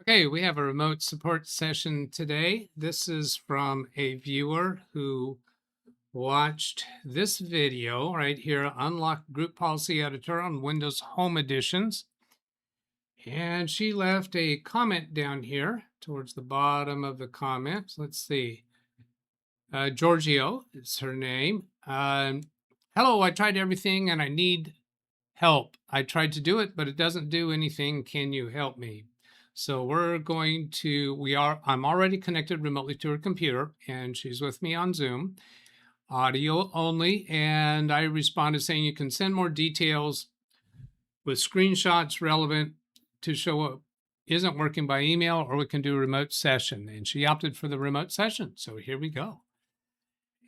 Okay, we have a remote support session today. This is from a viewer who watched this video right here, Unlock Group Policy Editor on Windows Home Editions. And she left a comment down here towards the bottom of the comments. Let's see. Giorgio is her name. Hello, I tried everything and I need help. I tried to do it, but it doesn't do anything. Can you help me? So we're going to, I'm already connected remotely to her computer and she's with me on Zoom, audio only. And I responded saying you can send more details with screenshots relevant to show what isn't working by email, or we can do a remote session. And she opted for the remote session. So here we go.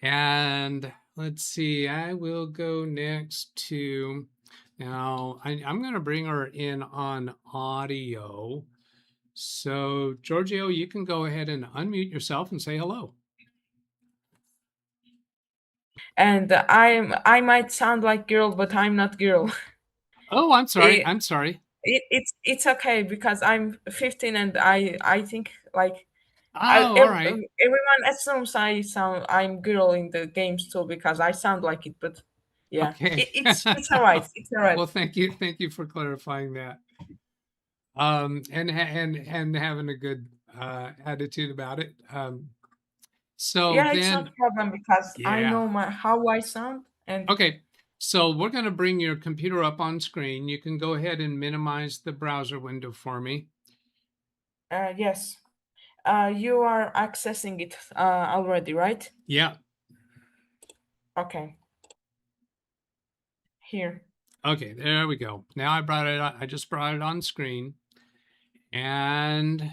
And let's see, I will go next to, now I'm going to bring her in on audio. So Giorgio, you can go ahead and unmute yourself and say hello. And I might sound like girl, but I'm not girl. Oh, I'm sorry. I'm sorry. It's okay because I'm 15 and I think like all right. everyone assumes I'm girl in the games too because I sound like it, but yeah, Okay. it's all right. It's all right. Well, thank you for clarifying that. And having a good attitude about it. So Yeah, it's then, not a problem because I yeah. know how I sound and Okay, so we're going to bring your computer up on screen. You can go ahead and minimize the browser window for me. yes. You are accessing it already, right? Yeah. Okay. Here. Okay, there we go. Now I just brought it on screen. And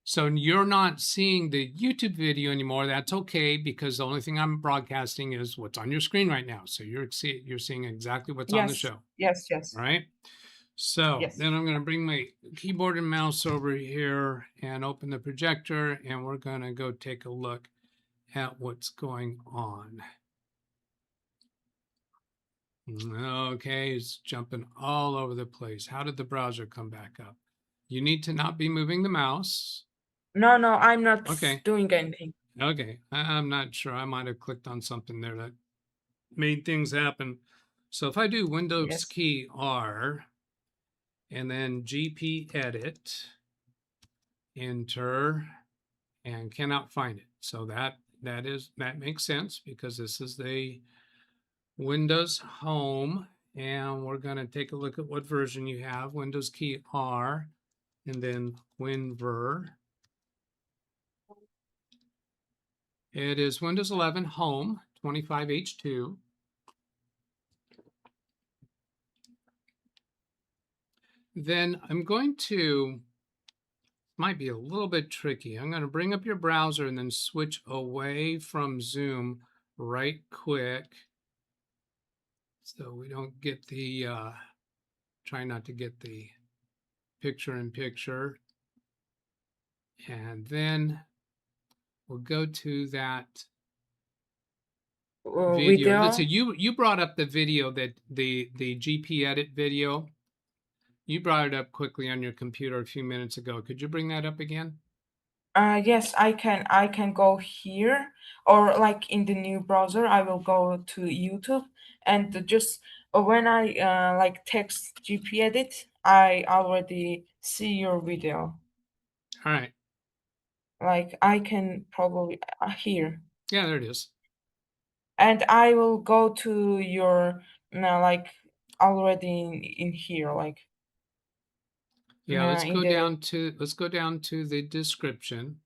so you're not seeing the YouTube video anymore. That's okay, because the only thing I'm broadcasting is what's on your screen right now. So you're seeing exactly what's on the Yes. show. Yes. Yes. Right? So Yes. then I'm going to bring my keyboard and mouse over here and open the projector, and we're going to go take a look at what's going on. Okay, it's jumping all over the place. How did the browser come back up? You need to not be moving the mouse. No, I'm not Okay. doing anything. Okay, I'm not sure. I might have clicked on something there that made things happen. So if I do Windows key R and then GP edit, enter, and cannot find it. So that makes sense because this is the Windows Home, and we're going to take a look at what version you have. Windows key R, and then WinVer. It is Windows 11 Home 25H2. Then I'm going to, might be a little bit tricky. I'm going to bring up your browser and then switch away from Zoom right quick, so we don't get the, try not to get the picture in picture. And then we'll go to that video. Let's see, you brought up the video, that the GP edit video. You brought it up quickly on your computer a few minutes ago. Could you bring that up again? Yes, I can go here, or like in the new browser, I will go to YouTube and just when I like text GP edit, I already see your video. All right. Like I can probably here. Yeah, there it is. And I will go to your like already in here, like yeah, let's go down to the description.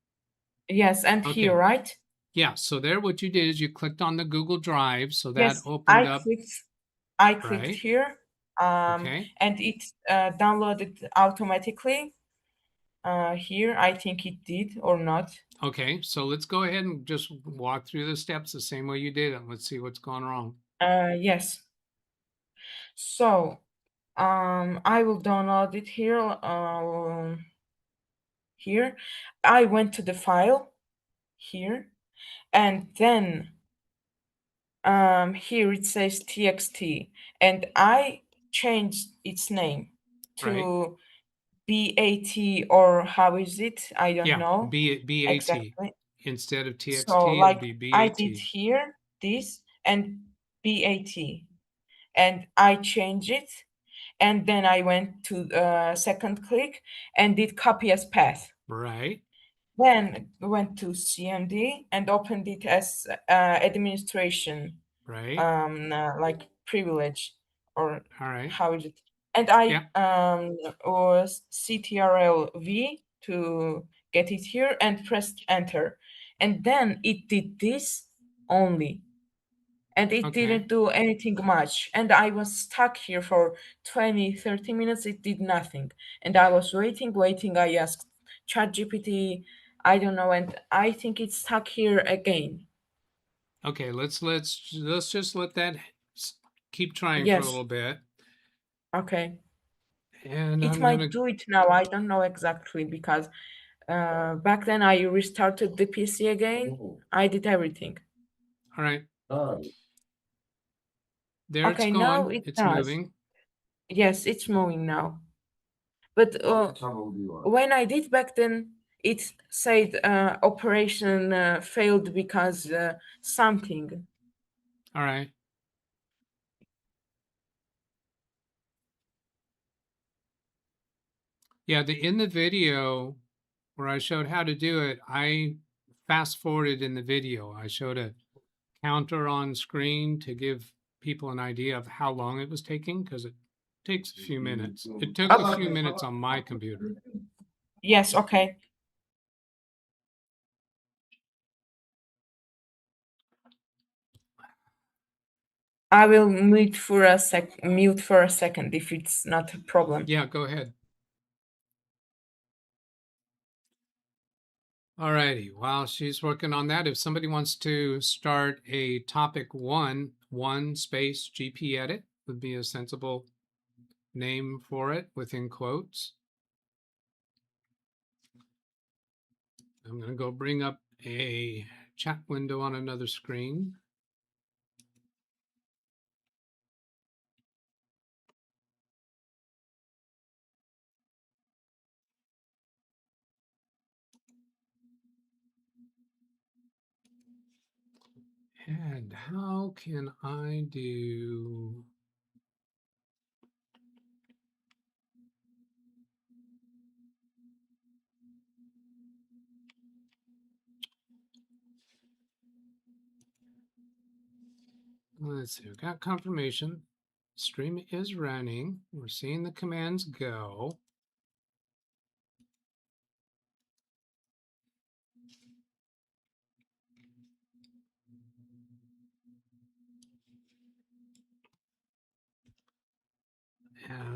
Yes, and okay. here, right? Yeah, so there what you did is you clicked on the Google Drive, so that Yes, opened up. I clicked right here, okay. and it downloaded automatically. Here, I think it did or not. Okay, so let's go ahead and just walk through the steps the same way you did it. Let's see what's gone wrong. Yes. So, I will download it here. Here, I went to the file here, and then here it says txt, and I changed its name to BAT, or how is it? I don't Yeah, know BAT. exactly. Instead of So TXT, it'll like be I BAT. did here this and BAT, and I changed it, and then I went to second click and did copy as path. Right. Then went to CMD and opened it as administration, Right. like privilege, or All right. how is it? And I Yeah. was CTRL V to get it here and pressed enter, and then it did this only, and it Okay. didn't do anything much, and I was stuck here for 20-30 minutes. It did nothing, and I was waiting. I asked ChatGPT, I don't know, and I think it's stuck here again. Okay. Let's just let that keep trying for a Yes, little bit. okay. And It I'm gonna. might do it now, I don't know exactly, because back then I restarted the PC again. I did everything. All right. There it's Okay, now going. it It's does. moving. Yes, it's moving now. But when I did back then, it said operation failed because something. All right. Yeah. In the video where I showed how to do it, I fast forwarded in the video. I showed a counter on screen to give people an idea of how long it was taking, because it takes a few minutes. It took a few minutes on my computer. Yes, okay. I will mute for a second if it's not a problem. Yeah, go ahead. All righty. While she's working on that, if somebody wants to start a topic one space GP edit would be a sensible name for it within quotes. I'm going to go bring up a chat window on another screen. And how can I do... Let's see, we've got confirmation. Stream is running. We're seeing the commands go.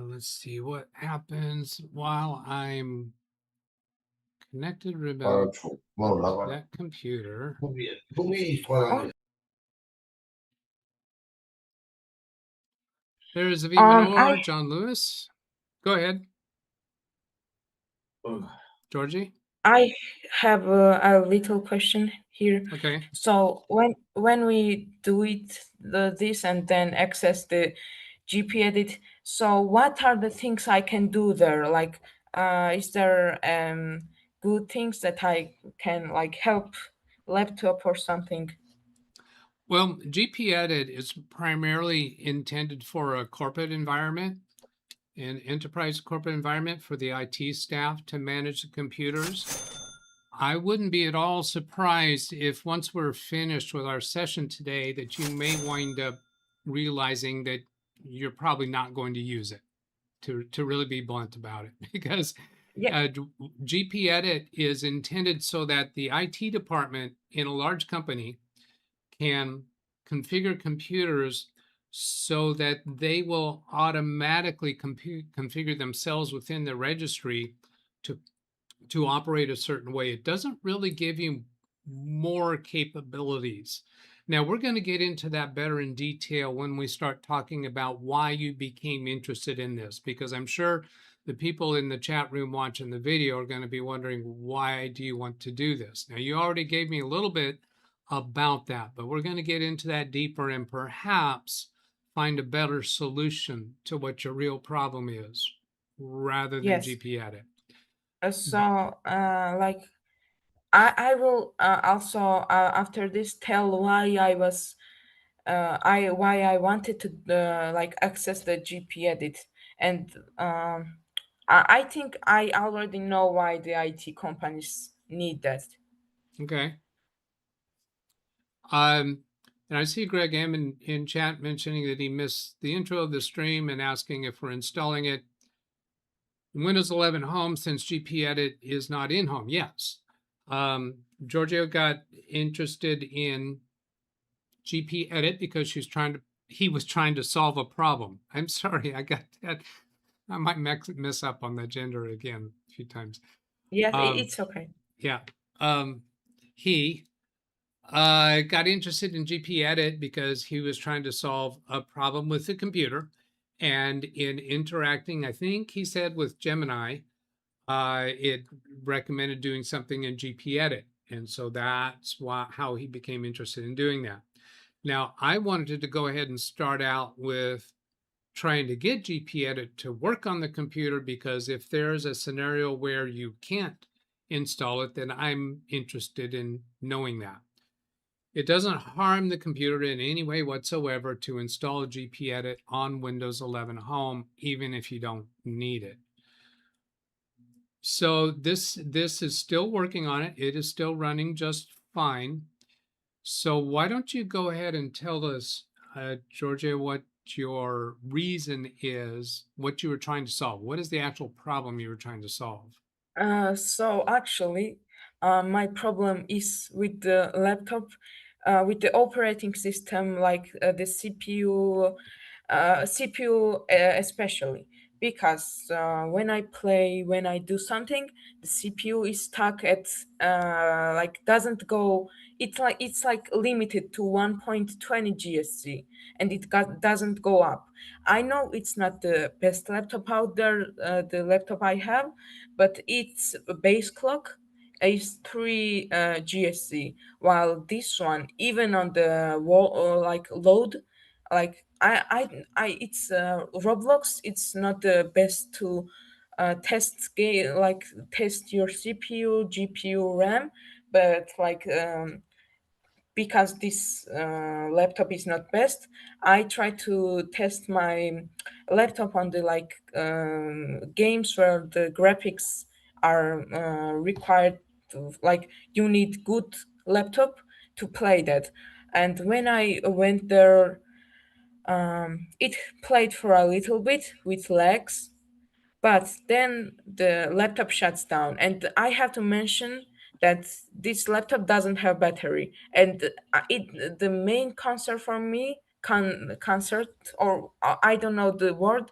Let's see what happens while I'm connected remote to that computer. There's Aviva I Noor, John Lewis. Go ahead, Georgie. I have a little question here. Okay. So when we do it this and then access the GP edit, so what are the things I can do there? Like, is there good things that I can like help laptop or something? Well, GP Edit is primarily intended for a corporate environment, an enterprise corporate environment for the IT staff to manage the computers. I wouldn't be at all surprised if once we're finished with our session today that you may wind up realizing that you're probably not going to use it, to really be blunt about it, because Yeah. GP Edit is intended so that the IT department in a large company can configure computers so that they will automatically configure themselves within the registry to operate a certain way. It doesn't really give you more capabilities. Now, we're going to get into that better in detail when we start talking about why you became interested in this, because I'm sure the people in the chat room watching the video are going to be wondering, why do you want to do this? Now, you already gave me a little bit about that, but we're going to get into that deeper and perhaps find a better solution to what your real problem is. rather than Yes. GP edit. So, like, I will also after this tell why I was why I wanted to like access the GP edit, and I think I already know why the IT companies need that. Okay. And I see Greg M in chat mentioning that he missed the intro of the stream and asking if we're installing it in Windows 11 Home since GP Edit is not in Home. Yes. Giorgio got interested in GP Edit because he was trying to solve a problem. I'm sorry, I got that. I might mess up on the gender again a few times. Yes, Um, it's okay. yeah. He got interested in GP Edit because he was trying to solve a problem with the computer. And in interacting, I think he said with Gemini, it recommended doing something in GP Edit. And so that's how he became interested in doing that. Now, I wanted to go ahead and start out with trying to get GP Edit to work on the computer, because if there's a scenario where you can't install it, then I'm interested in knowing that. It doesn't harm the computer in any way whatsoever to install GP Edit on Windows 11 Home, even if you don't need it. So this is still working on it. It is still running just fine. So why don't you go ahead and tell us, Georgia, what your reason is, what you were trying to solve. What is the actual problem you were trying to solve? So actually, my problem is with the laptop, with the operating system, like the CPU, especially because when I play, when I do something, the CPU is stuck at like doesn't go. It's like limited to 1.20 GSC, and doesn't go up. I know it's not the best laptop out there, the laptop I have, but its base clock is 3 GSC, while this one, even on the wall, like load, like it's Roblox. It's not the best to like test your CPU, GPU, RAM, but like because this laptop is not best, I try to test my laptop on the like games where the graphics are required to, like, you need good laptop to play that. And when I went there, it played for a little bit with lags, but then the laptop shuts down, and I have to mention that this laptop doesn't have battery, and the main concern for me, concert, or I don't know the word,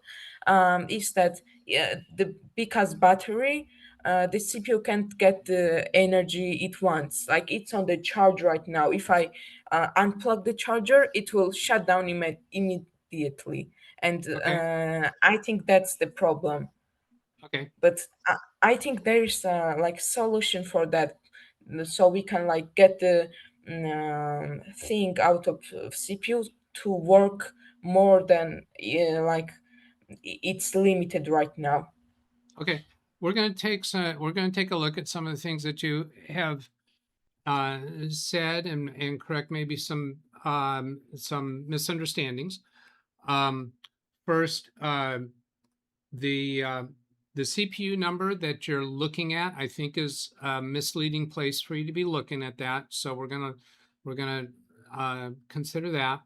is that, yeah, the because battery, the CPU can't get the energy it wants. Like, it's on the charge right now. If I unplug the charger, it will shut down immediately, and Okay. I think that's the problem. Okay. But I think there is a like solution for that, so we can like get the thing out of CPU to work more than like it's limited right now. Okay. We're going to take a look at some of the things that you have said, and correct maybe some misunderstandings. Um, First, the uh, the CPU number that you're looking at, I think, is a misleading place for you to be looking at that. So we're gonna consider that.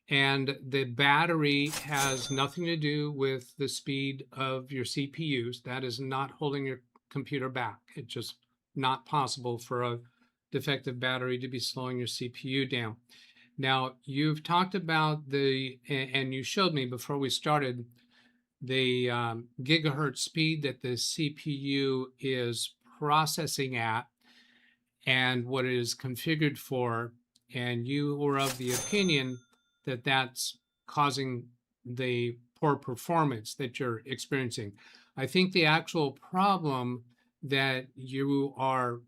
And the battery has nothing to do with the speed of your CPUs. That is not holding your computer back. It's just not possible for a defective battery to be slowing your CPU down. Now, you've talked about and you showed me before we started the gigahertz speed that the CPU is processing at and what it is configured for. And you were of the opinion that that's causing the poor performance that you're experiencing. I think the actual problem that you are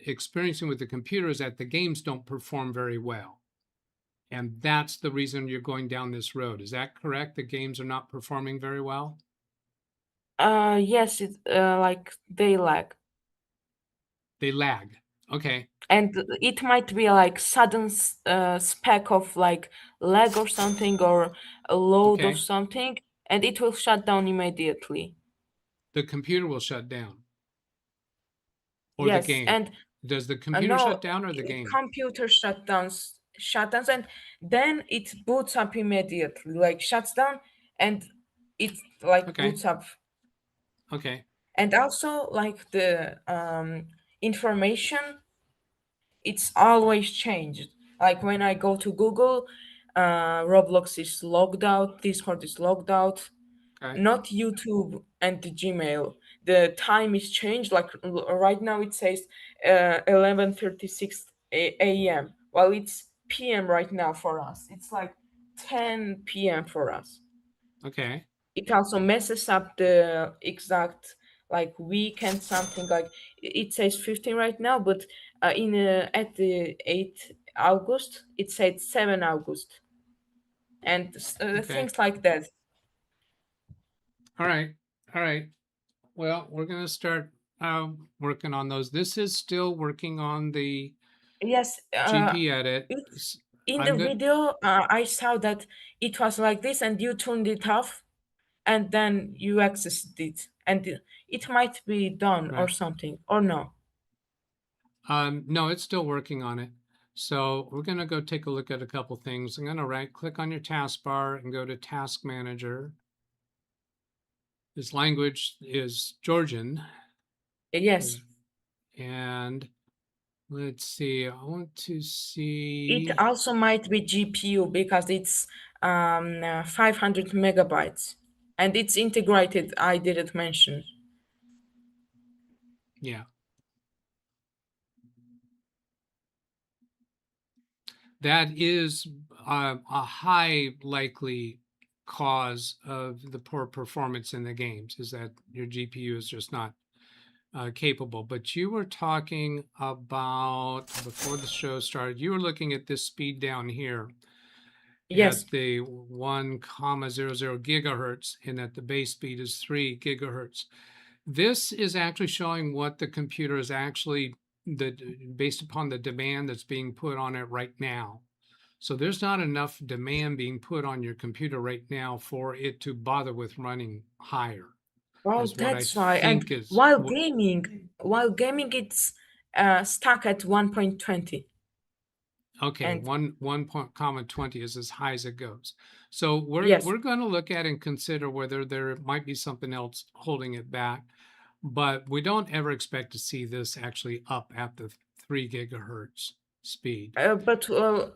experiencing with the computer is that the games don't perform very well. And that's the reason you're going down this road. Is that correct? The games are not performing very well? Yes, it like they lag. They lag. Okay. And it might be like sudden spec of like lag or something, or a load of Okay. something, and it will shut down immediately. The computer will shut down or the Yes, game. and Does the computer no, shut down or the game? computer shutdowns, and then it boots up immediately, like shuts down, and it like Okay. boots up. Okay. And also like the information, it's always changed. Like when I go to Google, Roblox is logged out, Discord is logged out, Okay. not YouTube and the Gmail. The time is changed. Like right now, it says 11:36 a.m. Well, it's p.m. right now for us. It's like 10 p.m. for us. Okay. It also messes up the exact like week and something. Like it says 15 right now, but in at the 8th August, it said 7 August, and Okay. things like that. All right. All right. Well, we're going to start working on those. This is still working on the Yes, GP edit. it in I'm the good. video, I saw that it was like this, and you turned it off, and then you accessed it, and it might be done or Right. something, or no. No, it's still working on it. So we're going to go take a look at a couple things. I'm going to right click on your taskbar and go to Task Manager. This language is Georgian. Yes, And let's see, I want to it see. also might be GPU because it's 500 megabytes, and it's integrated. I didn't mention. Yeah, that is a high likely cause of the poor performance in the games is that your GPU is just not capable. But you were talking about before the show started, you were looking at this speed down here Yes. at the 1,00 gigahertz and that the base speed is 3 gigahertz. This is actually showing what the computer is actually based upon the demand that's being put on it right now. So there's not enough demand being put on your computer right now for it to bother with running higher, Well, is what I that's why. And think is while what. gaming, it's stuck at 1.20. Okay, And one point comma 20 is as high as it goes. So yes, we're going to look at and consider whether there might be something else holding it back, but we don't ever expect to see this actually up at the 3 gigahertz speed. but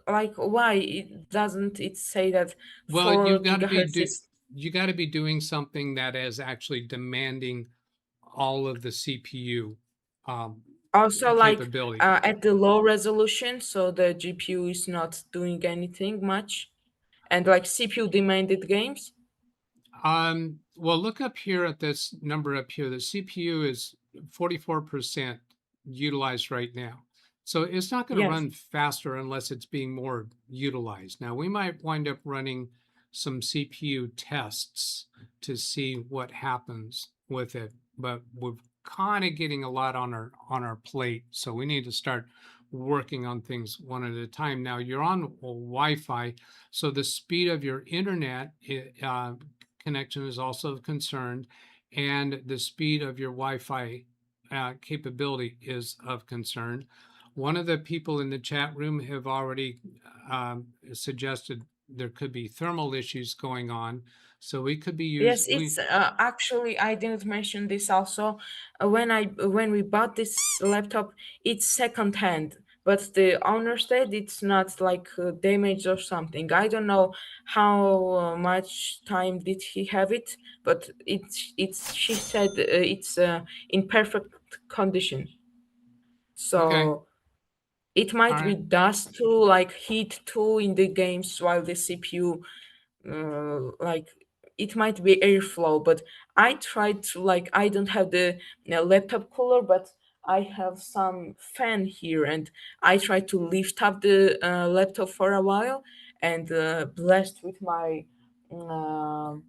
like why it doesn't it say that Well, 4 gigahertz is you got to be doing something that is actually demanding all of the CPU um, also like capability. at the low resolution, so the GPU is not doing anything much, and like CPU demanded games. Well, look up here at this number up here. The CPU is 44% utilized right now. So it's not going to Yes. run faster unless it's being more utilized. Now, we might wind up running some CPU tests to see what happens with it, but we're kind of getting a lot on our plate, so we need to start working on things one at a time. Now, you're on Wi-Fi, so the speed of your internet connection is also concerned, and the speed of your Wi-Fi capability is of concern. One of the people in the chat room have already suggested there could be thermal issues going on, so we could be Yes, we. it's actually I didn't mention this also. When we bought this laptop, it's second hand, but the owner said it's not like damaged or something. I don't know how much time did he have it, but it's she said it's in perfect condition. Okay, So it all might be right, dust too, like heat too in the games while the CPU like it might be airflow, but I tried to like I don't have the laptop cooler, but I have some fan here, and I tried to lift up the laptop for a while and blast with my um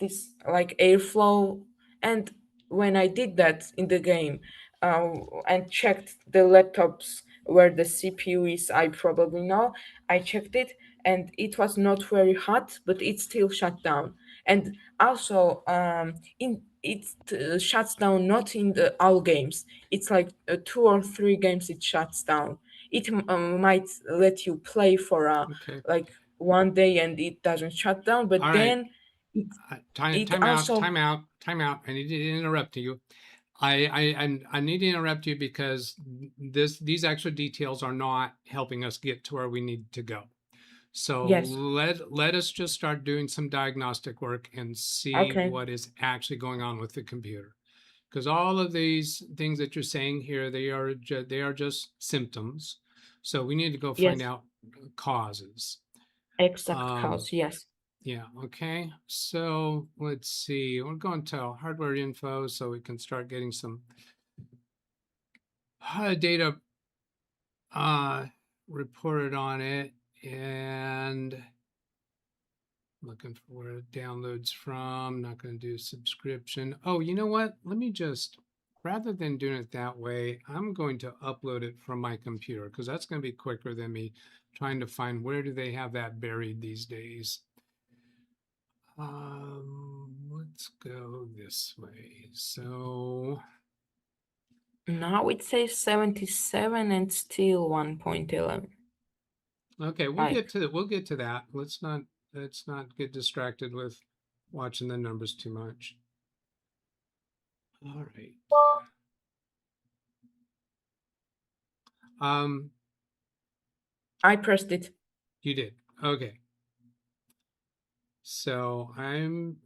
this like airflow. And when I did that in the game, and checked the laptops where the CPU is, I probably know, I checked it, and it was not very hot, but it still shut down. And also, in it shuts down not in the all games. It's like 2 or 3 games it shuts down. It might let you play for Okay. like one day and it doesn't shut down, but All right. then it Time, it time out, also time out, time out. I need to interrupt you. I need to interrupt you because these extra details are not helping us get to where we need to go. So yes. let us just start doing some diagnostic work and see Okay. what is actually going on with the computer. Because all of these things that you're saying here, they are just symptoms. So we need to go find Yes. out causes. Exact Um, cause. Yes. yeah, okay. So let's see. We're going to hardware info so we can start getting some data reported on it. And looking for where it downloads from. Not going to do subscription. Oh, you know what? Let me just, rather than doing it that way, I'm going to upload it from my computer because that's going to be quicker than me trying to find where do they have that buried these days. Let's go this way. So Now it says 77 and still 1.11. okay, Like, we'll get to that. Let's not get distracted with watching the numbers too much. All right. I pressed it. You did. Okay. So I'm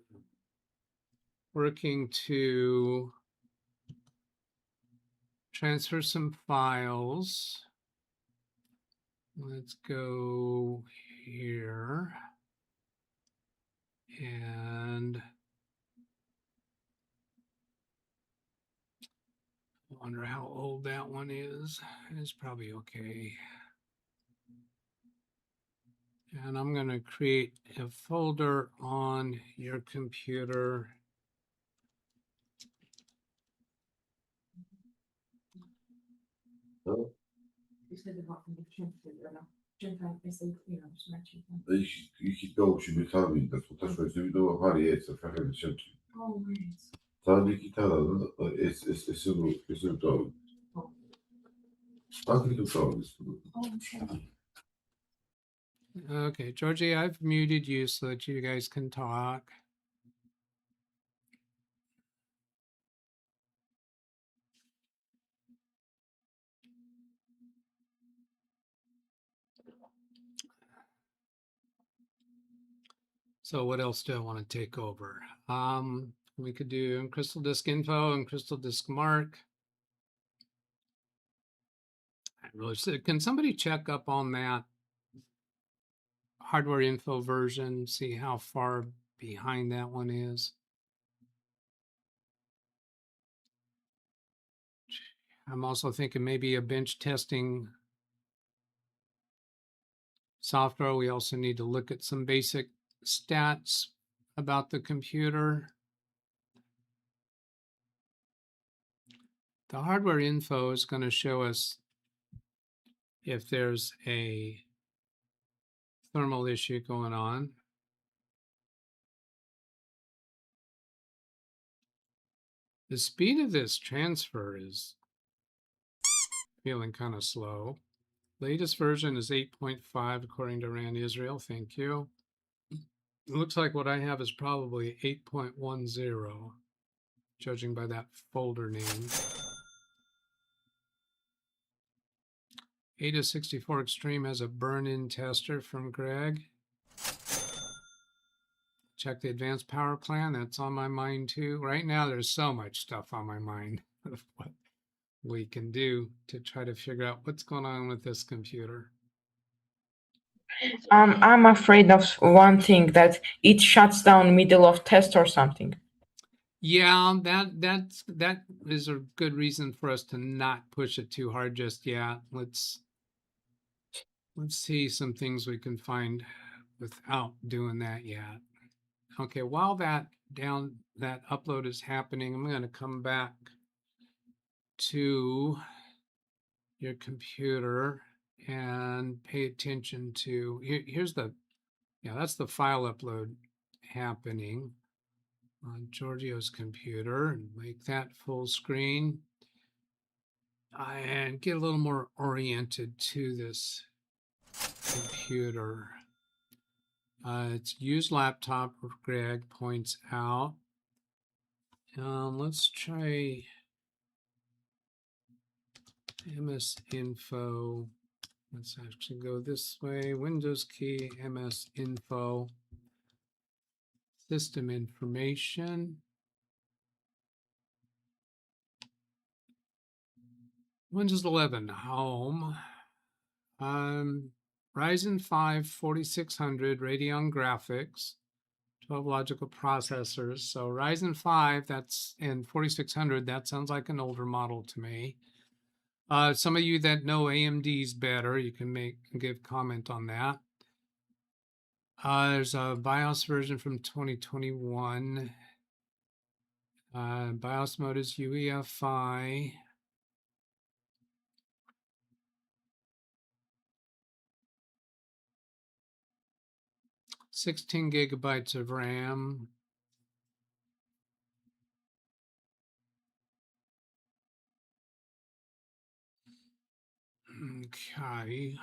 working to transfer some files. Let's go here. And I wonder how old that one is. It's probably okay. And I'm going to create a folder on your computer. Jeśli to musimy sami, to też weźmiemy do awarii, jest to trochę wystarczy. Ta digitala, jest to. Anche tu trovi. Okay, Georgie, I've muted you so that you guys can talk. So what else do I want to take over? We could do Crystal Disk Info and Crystal Disk Mark. I really can somebody check up on that hardware info version, see how far behind that one is? I'm also thinking maybe a bench testing software. We also need to look at some basic stats about the computer. The hardware info is going to show us if there's a thermal issue going on. The speed of this transfer is feeling kind of slow. Latest version is 8.5 according to RAND Israel. Thank you. It looks like what I have is probably 8.10, judging by that folder name. ADA64 Extreme has a burn-in tester from Greg. Check the advanced power plan. That's on my mind too. Right now, there's so much stuff on my mind of what we can do to try to figure out what's going on with this computer. I'm afraid of one thing, that it shuts down middle of test or something. Yeah, that is a good reason for us to not push it too hard just yet. Let's see some things we can find without doing that yet. Okay, while that that upload is happening, I'm going to come back to your computer and pay attention to here's the that's the file upload happening on Giorgio's computer, and make that full screen and get a little more oriented to this computer. It's used laptop, Greg points out. Let's try MS Info. Let's actually go this way. Windows key, MS Info, system information. Windows 11, home. Ryzen 5 4600 Radeon graphics, 12 logical processors. So Ryzen 5, that's and 4600, that sounds like an older model to me. Some of you that know AMD's better, you can give comment on that. There's a BIOS version from 2021. BIOS mode is UEFI. "16 gigabytes of RAM." Okay.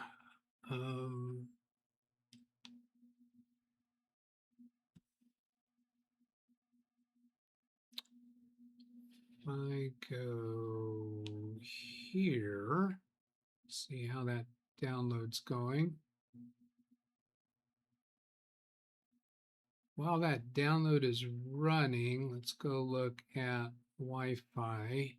I go here, see how that download's going. While that download is running, let's go look at Wi-Fi.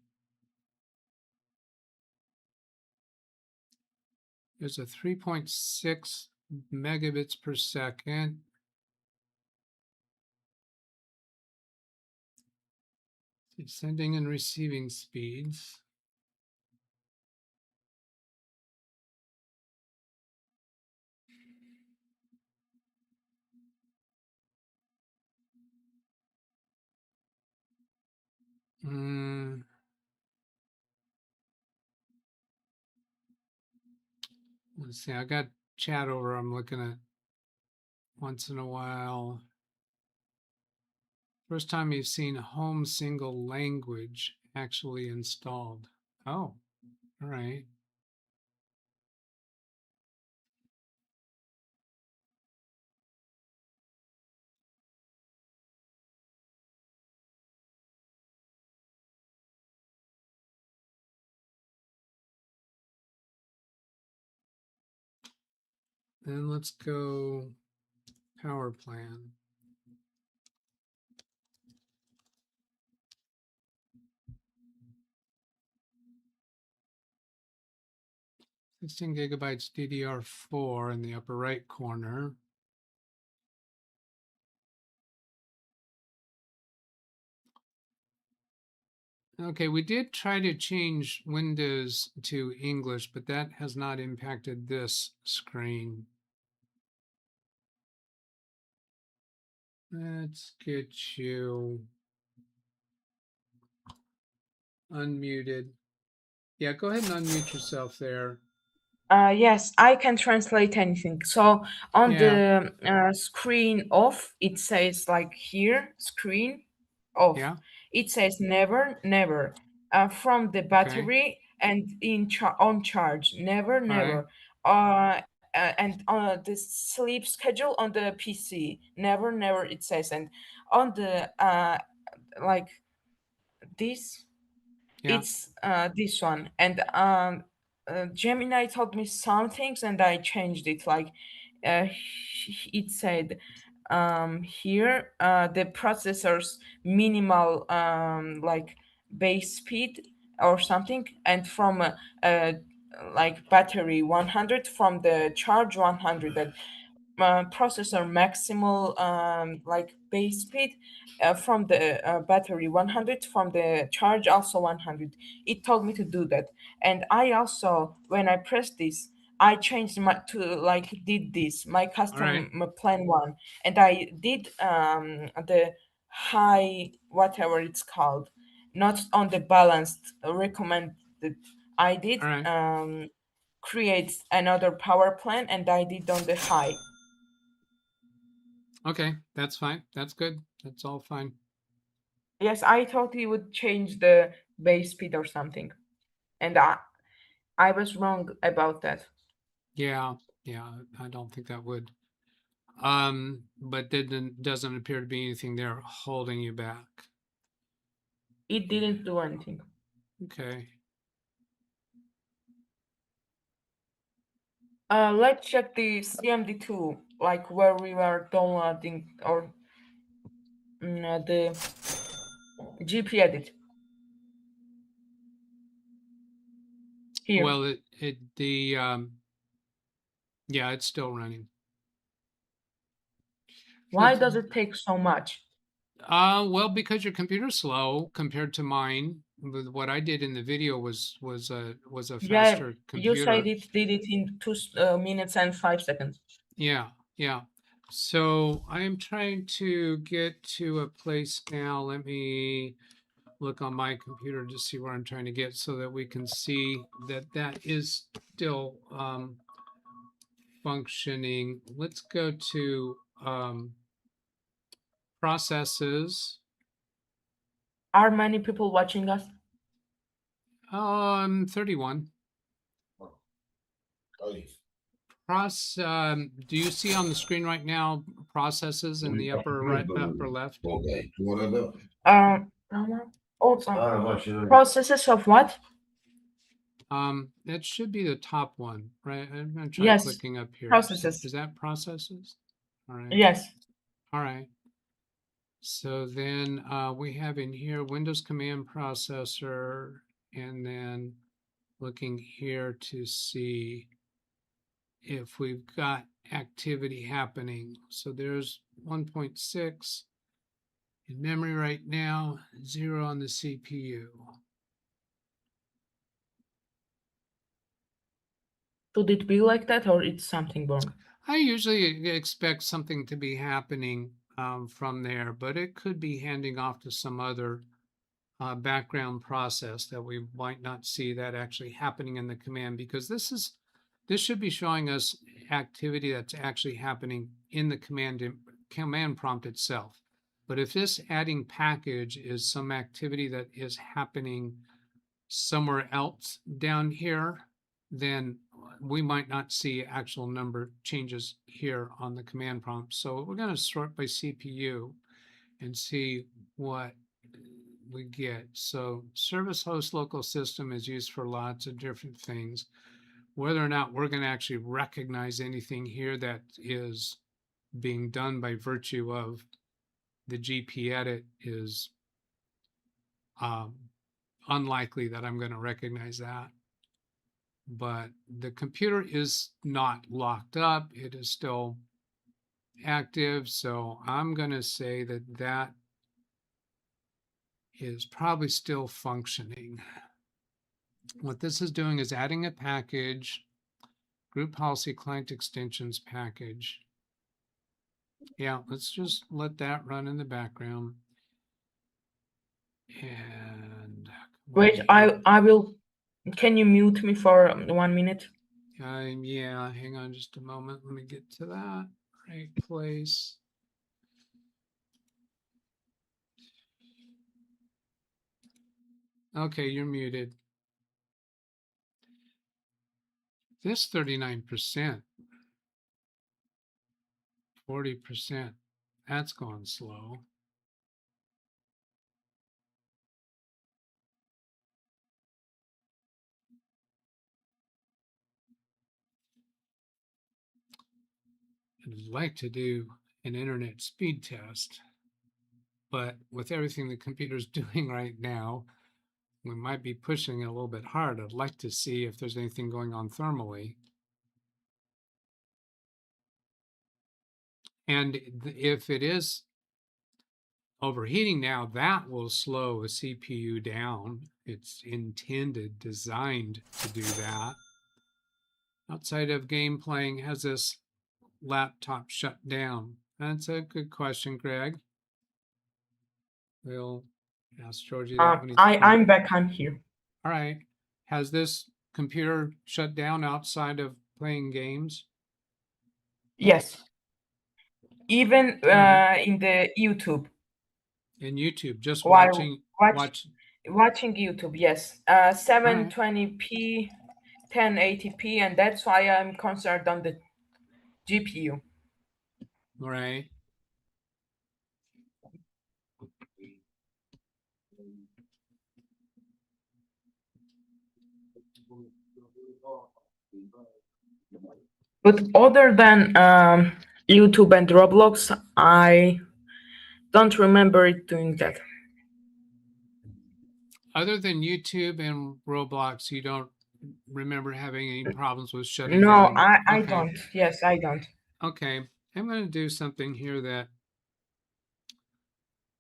There's a 3.6 megabits per second. Sending and receiving speeds. Let's see, I got chat over I'm looking at once in a while. First time you've seen home single language actually installed. Oh, all right. Then let's go power plan. "16 gigabytes DDR4 in the upper right corner." Okay, we did try to change Windows to English, but that has not impacted this screen. Let's get you unmuted. Yeah, go ahead and unmute yourself there. Yes, I can translate anything. So on the screen off, it says like here, screen off. Yeah. It says never, never. From the battery and on charge, never, never. And the sleep schedule on the PC, never, never. It says, and on the like this, it's this one. And Gemini told me some things and I changed it. Like it said here the processor's minimal like base speed or something, and from like battery 100, from the charge 100, and processor maximal like base speed from the battery 100, from the charge also 100. It told me to do that, and I also, when I pressed this, I changed my to like did this my custom plan one, and I did the high, whatever it's called, not on the balanced recommended. I did All right. create another power plan, and I did on the high. Okay, that's fine. That's good. That's all fine. Yes, I thought he would change the base speed or something, and I was wrong about that. Yeah, I don't think that would. But doesn't appear to be anything there holding you back. It didn't do anything. Okay. Let's check the CMD2, like where we were downloading or the GP edit. Here. Well, yeah, it's still running. Why does it take so much? Well, because your computer's slow compared to mine. What I did in the video was a Yeah, faster you said computer. it did it in 2 minutes and 5 seconds. Yeah. So I am trying to get to a place now. Let me look on my computer to see where I'm trying to get so that we can see that that is still functioning. Let's go to processes. Are many people watching us? 31. Do you see on the screen right now processes in the upper right, upper left? Also, processes of what? That should be the top one, right? I'm gonna try Yes, clicking up here. processes. So is that processes? All right. Yes. All right. So then we have in here Windows Command Processor, and then looking here to see if we've got activity happening. So there's 1.6 in memory right now, 0 on the CPU. Should it be like that, or it's something wrong? I usually expect something to be happening from there, but it could be handing off to some other background process that we might not see that actually happening in the command, because this should be showing us activity that's actually happening in the command prompt itself. But if this adding package is some activity that is happening somewhere else down here, then we might not see actual number changes here on the command prompt. So we're going to sort by CPU and see what we get. So service host local system is used for lots of different things. Whether or not we're going to actually recognize anything here that is being done by virtue of the GP edit is unlikely that I'm going to recognize that. But the computer is not locked up. It is still active. So I'm going to say that that is probably still functioning. What this is doing is adding a package, group policy client extensions package. Yeah, let's just let that run in the background. And wait, I will. Can you mute me for 1 minute? Yeah, hang on just a moment. Let me get to that right place. Okay, you're muted. This 39%, 40%, that's going slow. I'd like to do an internet speed test, but with everything the computer's doing right now, we might be pushing it a little bit hard. I'd like to see if there's anything going on thermally. And if it is overheating now, that will slow a CPU down. It's intended, designed to do that. Outside of game playing, has this laptop shut down? That's a good question, Greg. We'll ask Georgie that when he's I'm back. I'm here. All right. Has this computer shut down outside of playing games? Yes. Even right. in the YouTube. In YouTube, just While watching watching YouTube, yes. 720p, 1080p, and that's why I'm concerned on the GPU. Right. But other than YouTube and Roblox, I don't remember it doing that. Other than YouTube and Roblox, you don't remember having any problems with shutting No, down? I Okay. don't. Yes, I don't. Okay. I'm going to do something here that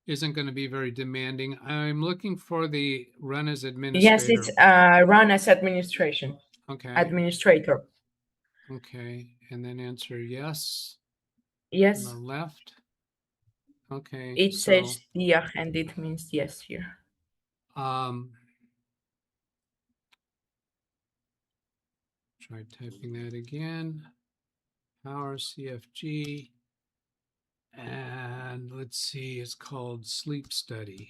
isn't going to be very demanding. I'm looking for the run as administrator. Yes, it's run as administration. Okay. Administrator. Okay. And then answer yes. Yes. On the left. Okay. It says yeah, and it means yes here. Try typing that again. Power CFG. And let's see, it's called Sleep Study.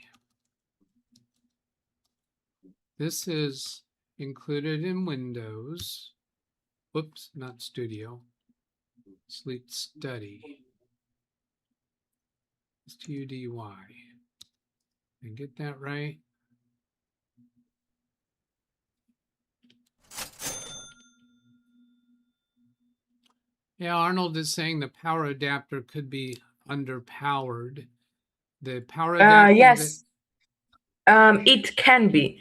This is included in Windows. Whoops, not Studio. Sleep Study. S-T-U-D-Y. And get that right. Yeah, Arnold is saying the power adapter could be underpowered. The power adapter. Yes. It can be.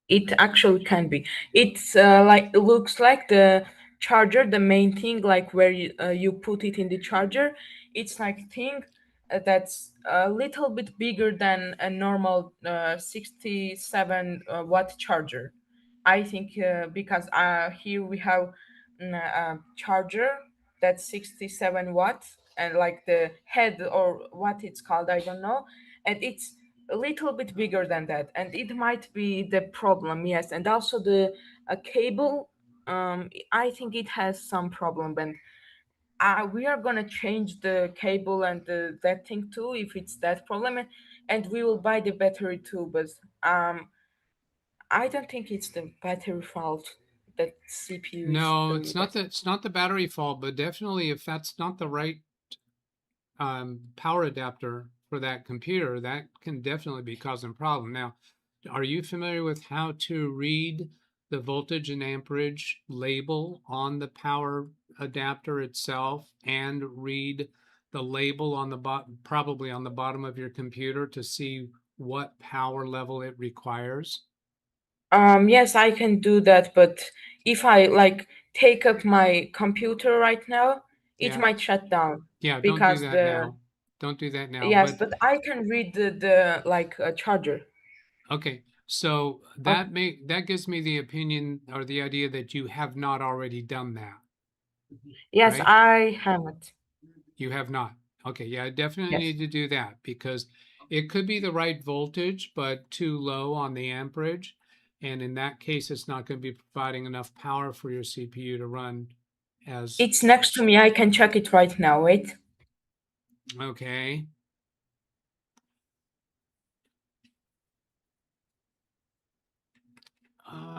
It actually can be. It's like it looks like the charger, the main thing, like where you put it in the charger. It's like thing that's a little bit bigger than a normal 67 watt charger. I think because here we have a charger that's 67 watts, and like the head or what it's called, I don't know, and it's a little bit bigger than that, and it might be the problem. Yes, and also the cable. I think it has some problem, and we are gonna change the cable and that thing too if it's that problem, and we will buy the battery too. But I don't think it's the battery fault that CPU is No, doing it's not that. it's not the battery fault, but definitely if that's not the right power adapter for that computer, that can definitely be causing a problem. Now, are you familiar with how to read the voltage and amperage label on the power adapter itself and read the label on the bottom, probably on the bottom of your computer, to see what power level it requires? Yes, I can do that, but if I like take up my computer right now, it might shut down. Yeah, don't do Because that now. Don't do that now. Yes, but I can read the like charger. Okay, so that gives me the opinion or the idea that you have not already done that. Yes, right? I haven't. You have not. Okay, yeah, I definitely need to do that because it could be the right voltage, but too low on the amperage. And in that case, it's not going to be providing enough power for your CPU to run as. It's next to me. I can check it right now. Wait. Okay.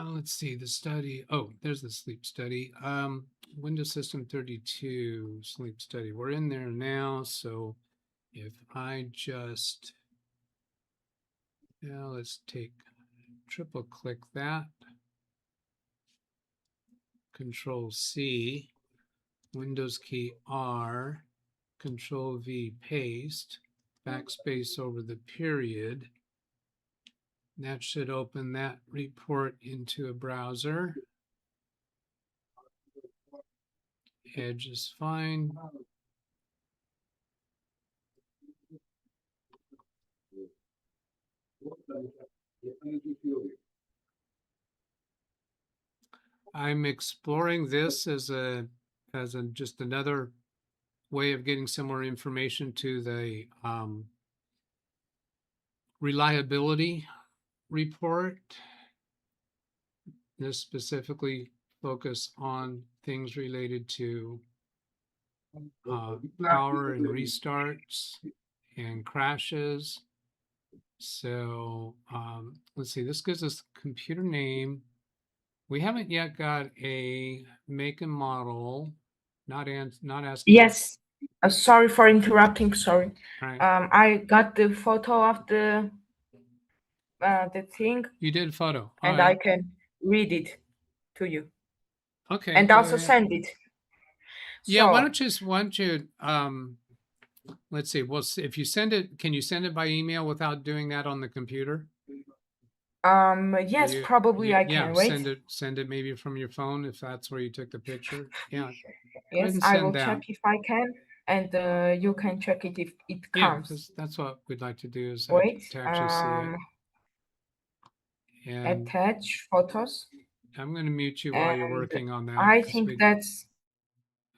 Let's see the study. Oh, there's the sleep study. Windows System 32 sleep study. We're in there now. So if I just, now let's triple click that. Control C, Windows key R, Control V paste, backspace over the period. That should open that report into a browser. Edge is fine. I'm exploring this as just another way of getting some more information to the reliability report. This specifically focus on things related to power and restarts and crashes. So let's see, this gives us computer name. We haven't yet got a make and model, not asking. Yes. Sorry for interrupting. Sorry. Right. I got the photo of the thing. You did photo. And I can read it to you. Okay. And also ahead. Send it. Yeah. So, why don't you let's see. Well, if you send it, can you send it by email without doing that on the computer? Yes, probably I can. Yeah, Wait. send it maybe from your phone if that's where you took the picture. Yeah. Yes, I will check if I can, and you can check it if it comes. Yeah, that's what we'd like to do is wait. To actually see it. And attach photos. I'm going to mute you while you're working on that. I think that's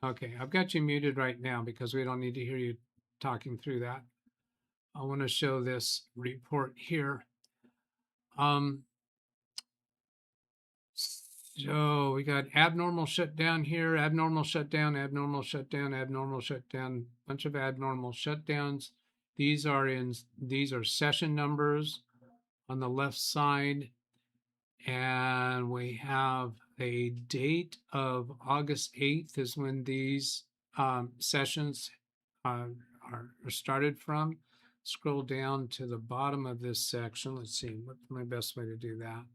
okay. I've got you muted right now because we don't need to hear you talking through that. I want to show this report here. So we got abnormal shutdown here, abnormal shutdown, abnormal shutdown, abnormal shutdown, bunch of abnormal shutdowns. These are session numbers on the left side. And we have a date of August 8th is when these sessions are started from. Scroll down to the bottom of this section. Let's see, what's my best way to do that?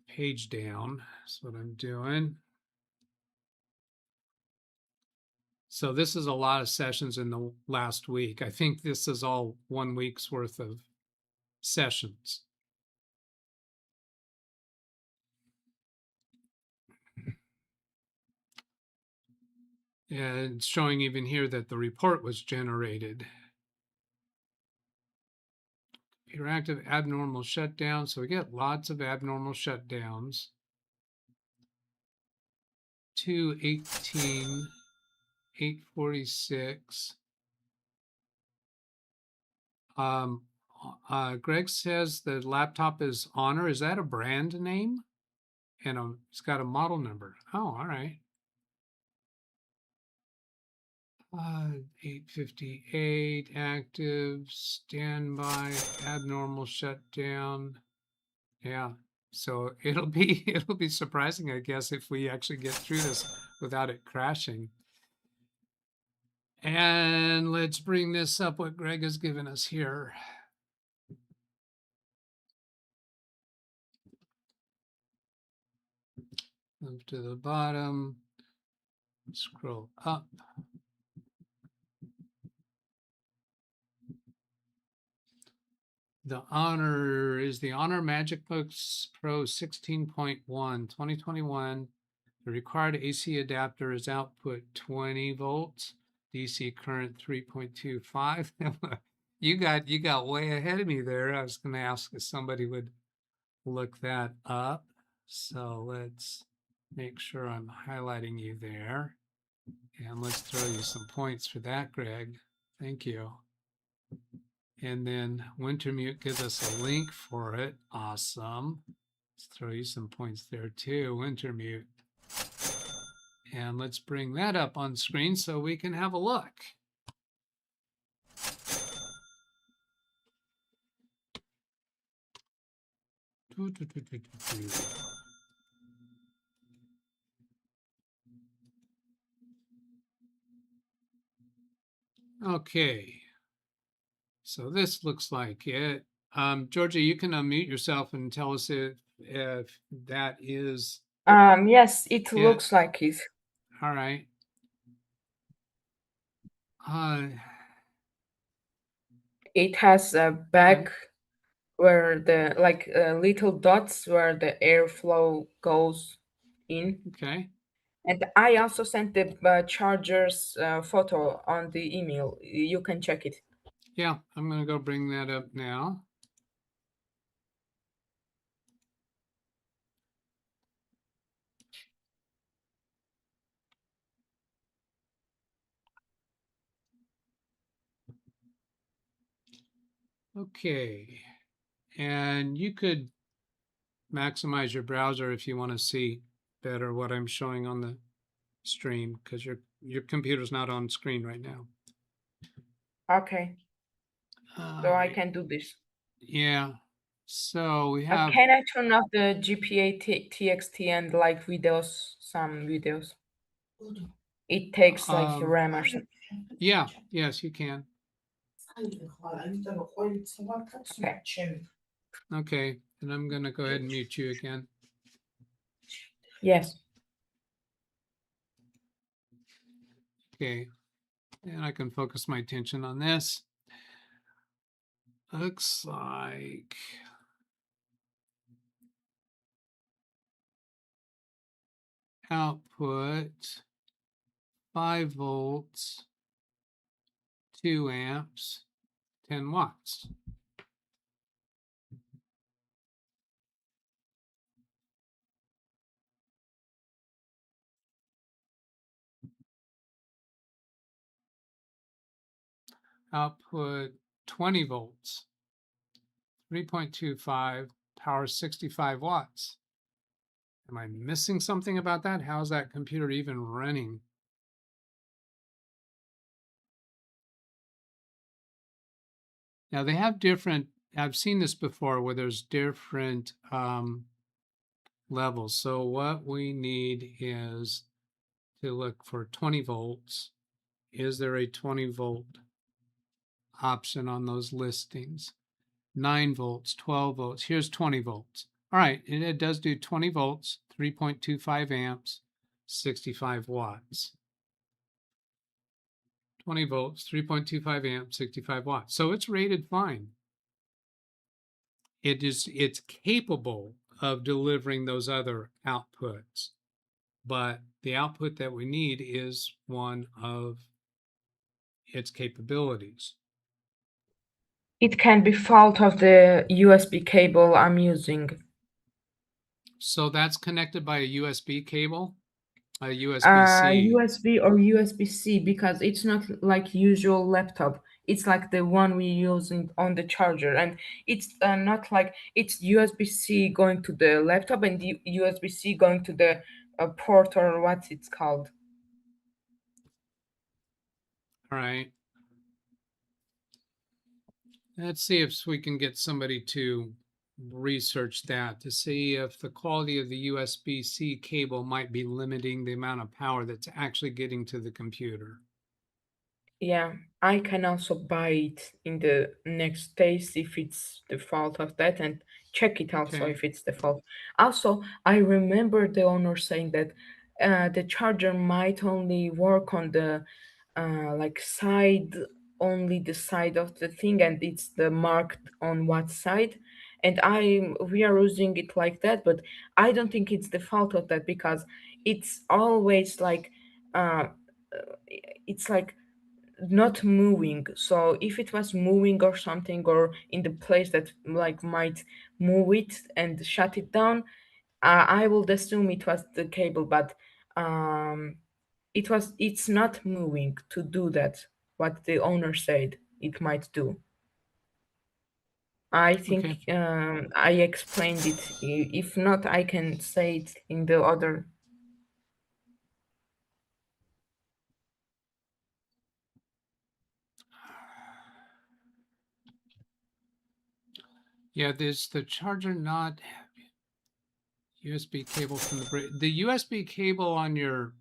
Page down, that's what I'm doing. So this is a lot of sessions in the last week. I think this is all 1 week's worth of sessions. And it's showing even here that the report was generated. Interactive abnormal shutdown. So we get lots of abnormal shutdowns. 218, 846. Greg says the laptop is Honor. Is that a brand name? And it's got a model number. Oh, all right. 858 active, standby, abnormal shutdown. Yeah. So it'll be surprising, I guess, if we actually get through this without it crashing. And let's bring this up, what Greg has given us here. Move to the bottom, scroll up. The Honor is the Honor MagicBooks Pro 16.1, 2021. The required AC adapter is output 20 volts, DC current 3.25. You got way ahead of me there. I was going to ask if somebody would look that up. So let's make sure I'm highlighting you there. And let's throw you some points for that, Greg. Thank you. And then Wintermute gives us a link for it. Awesome. Let's throw you some points there too, Wintermute. And let's bring that up on screen so we can have a look. Okay. So this looks like it. Georgia, you can unmute yourself and tell us if that is. Yes, it looks like it. All right. It has a back where the little dots where the airflow goes in. Okay. And I also sent the charger's photo on the email. You can check it. Yeah, I'm going to go bring that up now. Okay. And you could maximize your browser if you want to see better what I'm showing on the stream, because your computer's not on screen right now. Okay. So I can do this. Yeah. So we have. Can I turn off the GPA TXT and like videos, some videos? It takes like RAM or something. Yeah. Yes, you can. Okay. Okay. And I'm going to go ahead and mute you again. Yes. Okay. And I can focus my attention on this. Looks like output 5 volts, 2 amps, 10 watts. Output 20 volts, 3.25, power 65 watts. Am I missing something about that? How's that computer even running? Now they have different, I've seen this before where there's different levels. So what we need is to look for 20 volts. Is there a 20 volt option on those listings? 9 volts, 12 volts. Here's 20 volts. All right, and it does do 20 volts, 3.25 amps, 65 watts. 20 volts, 3.25 amps, 65 watts. So it's rated fine. It's capable of delivering those other outputs, but the output that we need is one of its capabilities. It can be fault of the USB cable I'm using. So that's connected by a USB cable, a USB-C. USB or USB-C, because it's not like usual laptop. It's like the one we using on the charger, and it's not like it's USB-C going to the laptop and USB-C going to the port, or what it's called. All right. Let's see if we can get somebody to research that to see if the quality of the USB-C cable might be limiting the amount of power that's actually getting to the computer. Yeah, I can also buy it in the next days if it's the fault of that, and check it also Okay. if it's the fault. Also, I remember the owner saying that the charger might only work on the like side, only the side of the thing, and it's the marked on what side. And we are using it like that, but I don't think it's the fault of that, because it's always like it's like not moving. So if it was moving or something, or in the place that like might move it and shut it down, I would assume it was the cable, but it's not moving to do that, what the owner said it might do. I think Okay. I explained it. If not, I can say it in the other. Yeah, there's the charger not USB cable from the USB cable on your,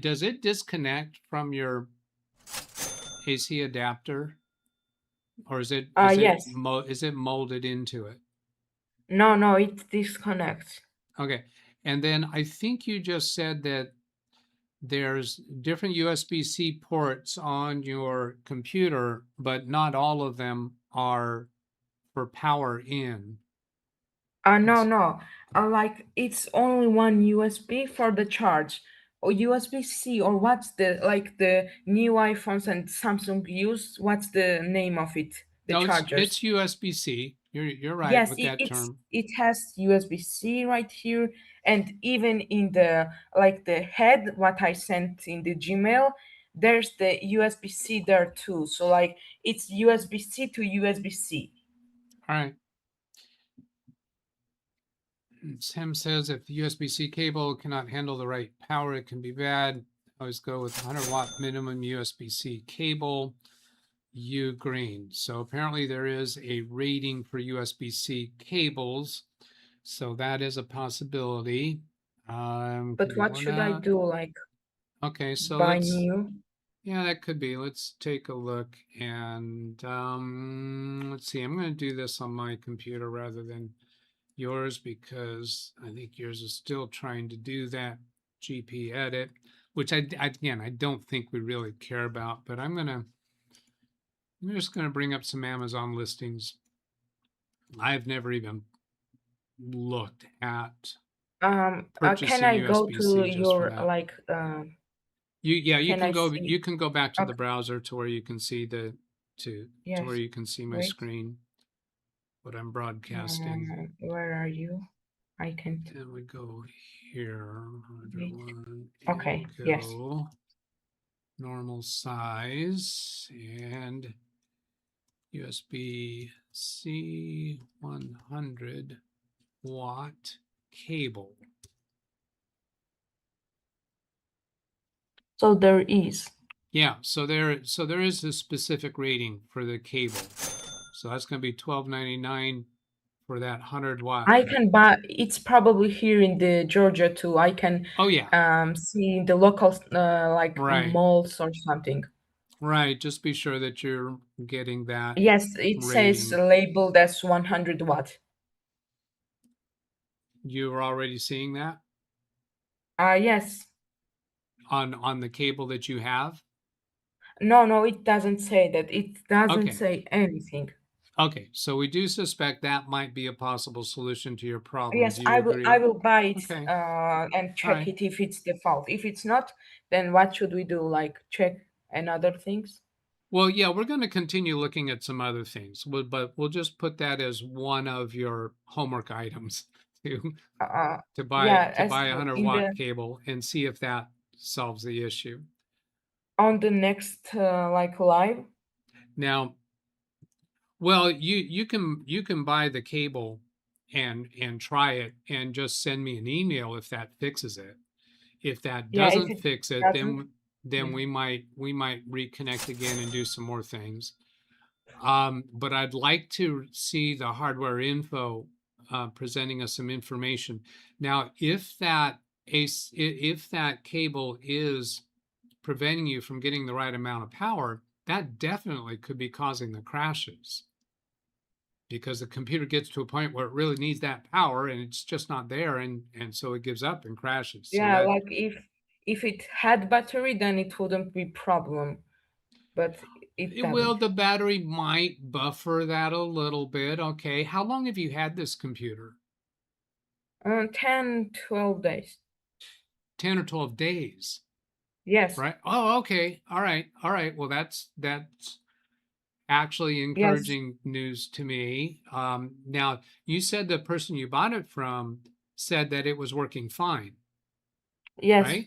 does it disconnect from your AC adapter, or is it Yes. is it molded into it? No, it disconnects. Okay. And then I think you just said that there's different USB-C ports on your computer, but not all of them are for power in. No. Like it's only one USB for the charge, or USB-C, or what's the like the new iPhones and Samsung use? What's the name of it? The No, chargers. it's USB-C. You're right Yes, with that term. it has USB-C right here, and even in the like the head what I sent in the Gmail, there's the USB-C there too. So like it's USB-C to USB-C. All right. Sam says if the USB-C cable cannot handle the right power, it can be bad. Always go with 100 watt minimum USB-C cable. U green. So apparently there is a rating for USB-C cables. So that is a possibility. But what should I do? Like okay, so buy new? yeah, that could be. Let's take a look and let's see. I'm going to do this on my computer rather than yours because I think yours is still trying to do that GP edit, which again, I don't think we really care about, but I'm just going to bring up some Amazon listings. I've never even looked at purchasing can I go to USB-C just for your that. like you can can I go see? you can go back to the Okay. browser to where you can see to Yes. where you can see my Wait. screen, what I'm broadcasting. Where are you? I can't. And we go here. Okay. Go Yes. normal size and USB-C 100 watt cable. So there is. Yeah, so there is a specific rating for the cable. So that's going to be $12.99 for that 100 watt. I can buy. It's probably here in the Georgia too. I can. Oh yeah. See the local like right. malls or something. Right. Just be sure that you're getting that. Yes, it says labeled as 100 watt. You were already seeing that? Yes. On the cable that you have? No, it doesn't say that. It doesn't say anything. Okay, so we do suspect that might be a possible solution to your problem. Yes, Do you I agree? will buy it Okay. and check it if it's the fault. If it's not, then what should we do? Like check and other things? Well, yeah, we're going to continue looking at some other things, but we'll just put that as one of your homework items to buy a 100 watt cable and see if that solves the issue. On the next like live. Now, well, you can buy the cable and try it and just send me an email if that fixes it. If that doesn't fix it, then we might reconnect again and do some more things. But I'd like to see the hardware info presenting us some information. Now, if that cable is preventing you from getting the right amount of power, that definitely could be causing the crashes, because the computer gets to a point where it really needs that power and it's just not there, and so it gives up and crashes. Yeah, so like if it had battery, then it wouldn't be problem, but it doesn't. Well, the battery might buffer that a little bit. Okay, how long have you had this computer? 10, 12 days. 10 or 12 days. Yes. Right. Oh, okay. All right. Well, that's actually encouraging news to me. Now, you said the person you bought it from said that it was working fine. Yes. Right?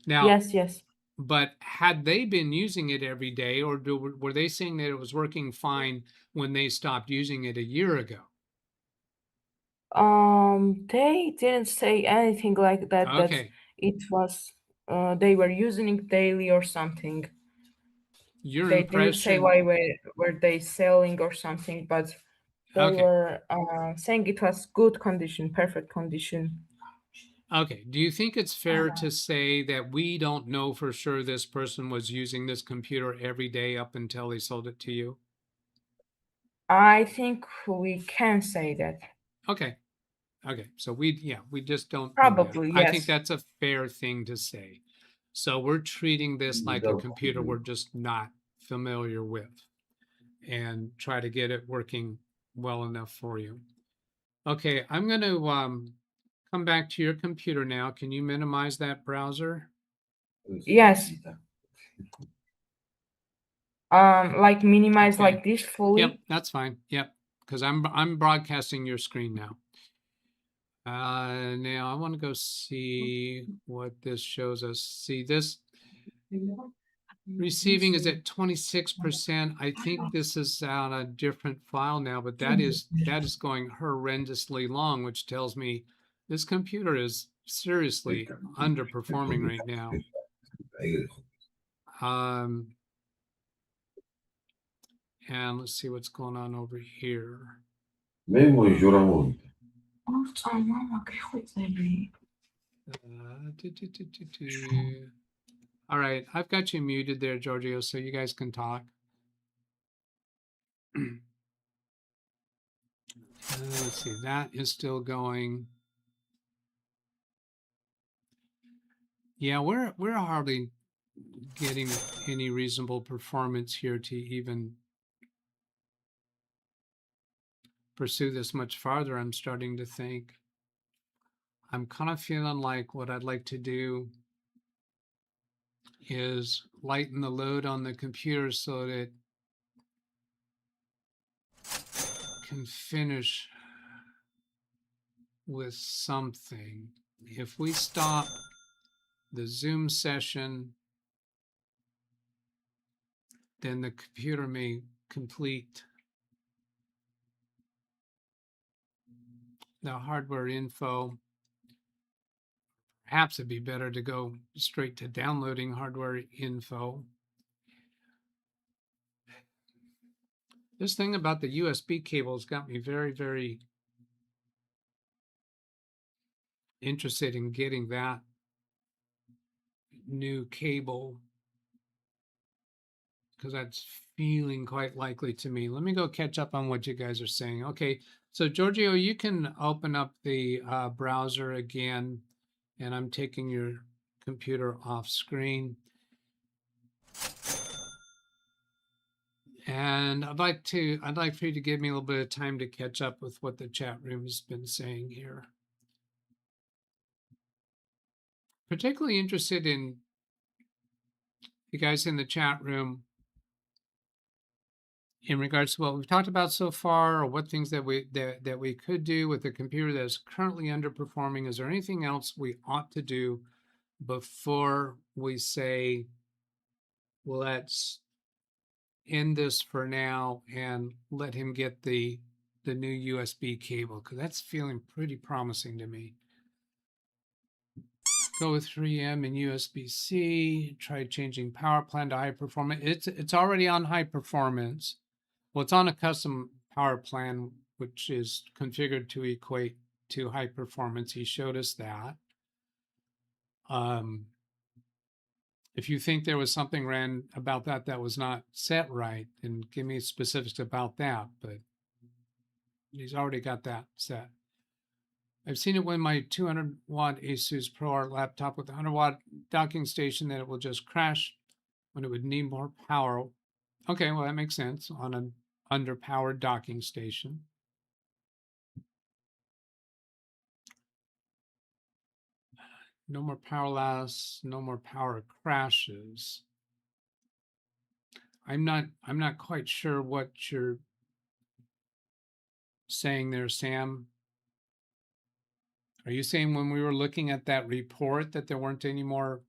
Now, yes. But had they been using it every day, or were they saying that it was working fine when they stopped using it a year ago? They didn't say anything like that. Okay. That it was they were using it daily or something. They didn't say why were they selling or something, but they were saying it was good condition, perfect condition. Okay. Do you think it's fair to say that we don't know for sure this person was using this computer every day up until they sold it to you? I think we can say that. Okay. So we just don't probably know that. I think that's a fair thing to say. So we're treating this like a computer we're just not familiar with, and try to get it working well enough for you. Okay, I'm going to come back to your computer now. Can you minimize that browser? Yes. Like minimize like this fully? Yep, that's fine. Yep, because I'm broadcasting your screen now. Now I want to go see what this shows us. See this? Receiving is at 26%. I think this is on a different file now, but that is going horrendously long, which tells me this computer is seriously underperforming right now. And let's see what's going on over here. Memo e Joramonte. All right, I've got you muted there, Giorgio, so you guys can talk. Let's see, that is still going. Yeah, we're hardly getting any reasonable performance here to even pursue this much farther. I'm starting to think. I'm kind of feeling like what I'd like to do is lighten the load on the computer so that it can finish with something. If we stop the Zoom session, then the computer may complete the hardware info. Perhaps it'd be better to go straight to downloading hardware info. This thing about the USB cables got me very, very interested in getting that new cable, because that's feeling quite likely to me. Let me go catch up on what you guys are saying. Okay, so Giorgio, you can open up the browser again, and I'm taking your computer off screen. And I'd like for you to give me a little bit of time to catch up with what the chat room has been saying here. Particularly interested in you guys in the chat room in regards to what we've talked about so far, or what things that we could do with a computer that's currently underperforming. Is there anything else we ought to do before we say, let's end this for now and let him get the new USB cable? Because that's feeling pretty promising to me. Go with 3M and USB-C. Try changing power plan to high performance. It's already on high performance. Well, it's on a custom power plan, which is configured to equate to high performance. He showed us that. If you think there was something ran about that was not set right, then give me specifics about that. But he's already got that set. I've seen it when my 200-watt Asus ProArt laptop with a 100-watt docking station that it will just crash when it would need more power. Okay, well, that makes sense on an underpowered docking station. No more power loss, no more power crashes. I'm not quite sure what you're saying there, Sam. Are you saying when we were looking at that report that there weren't any more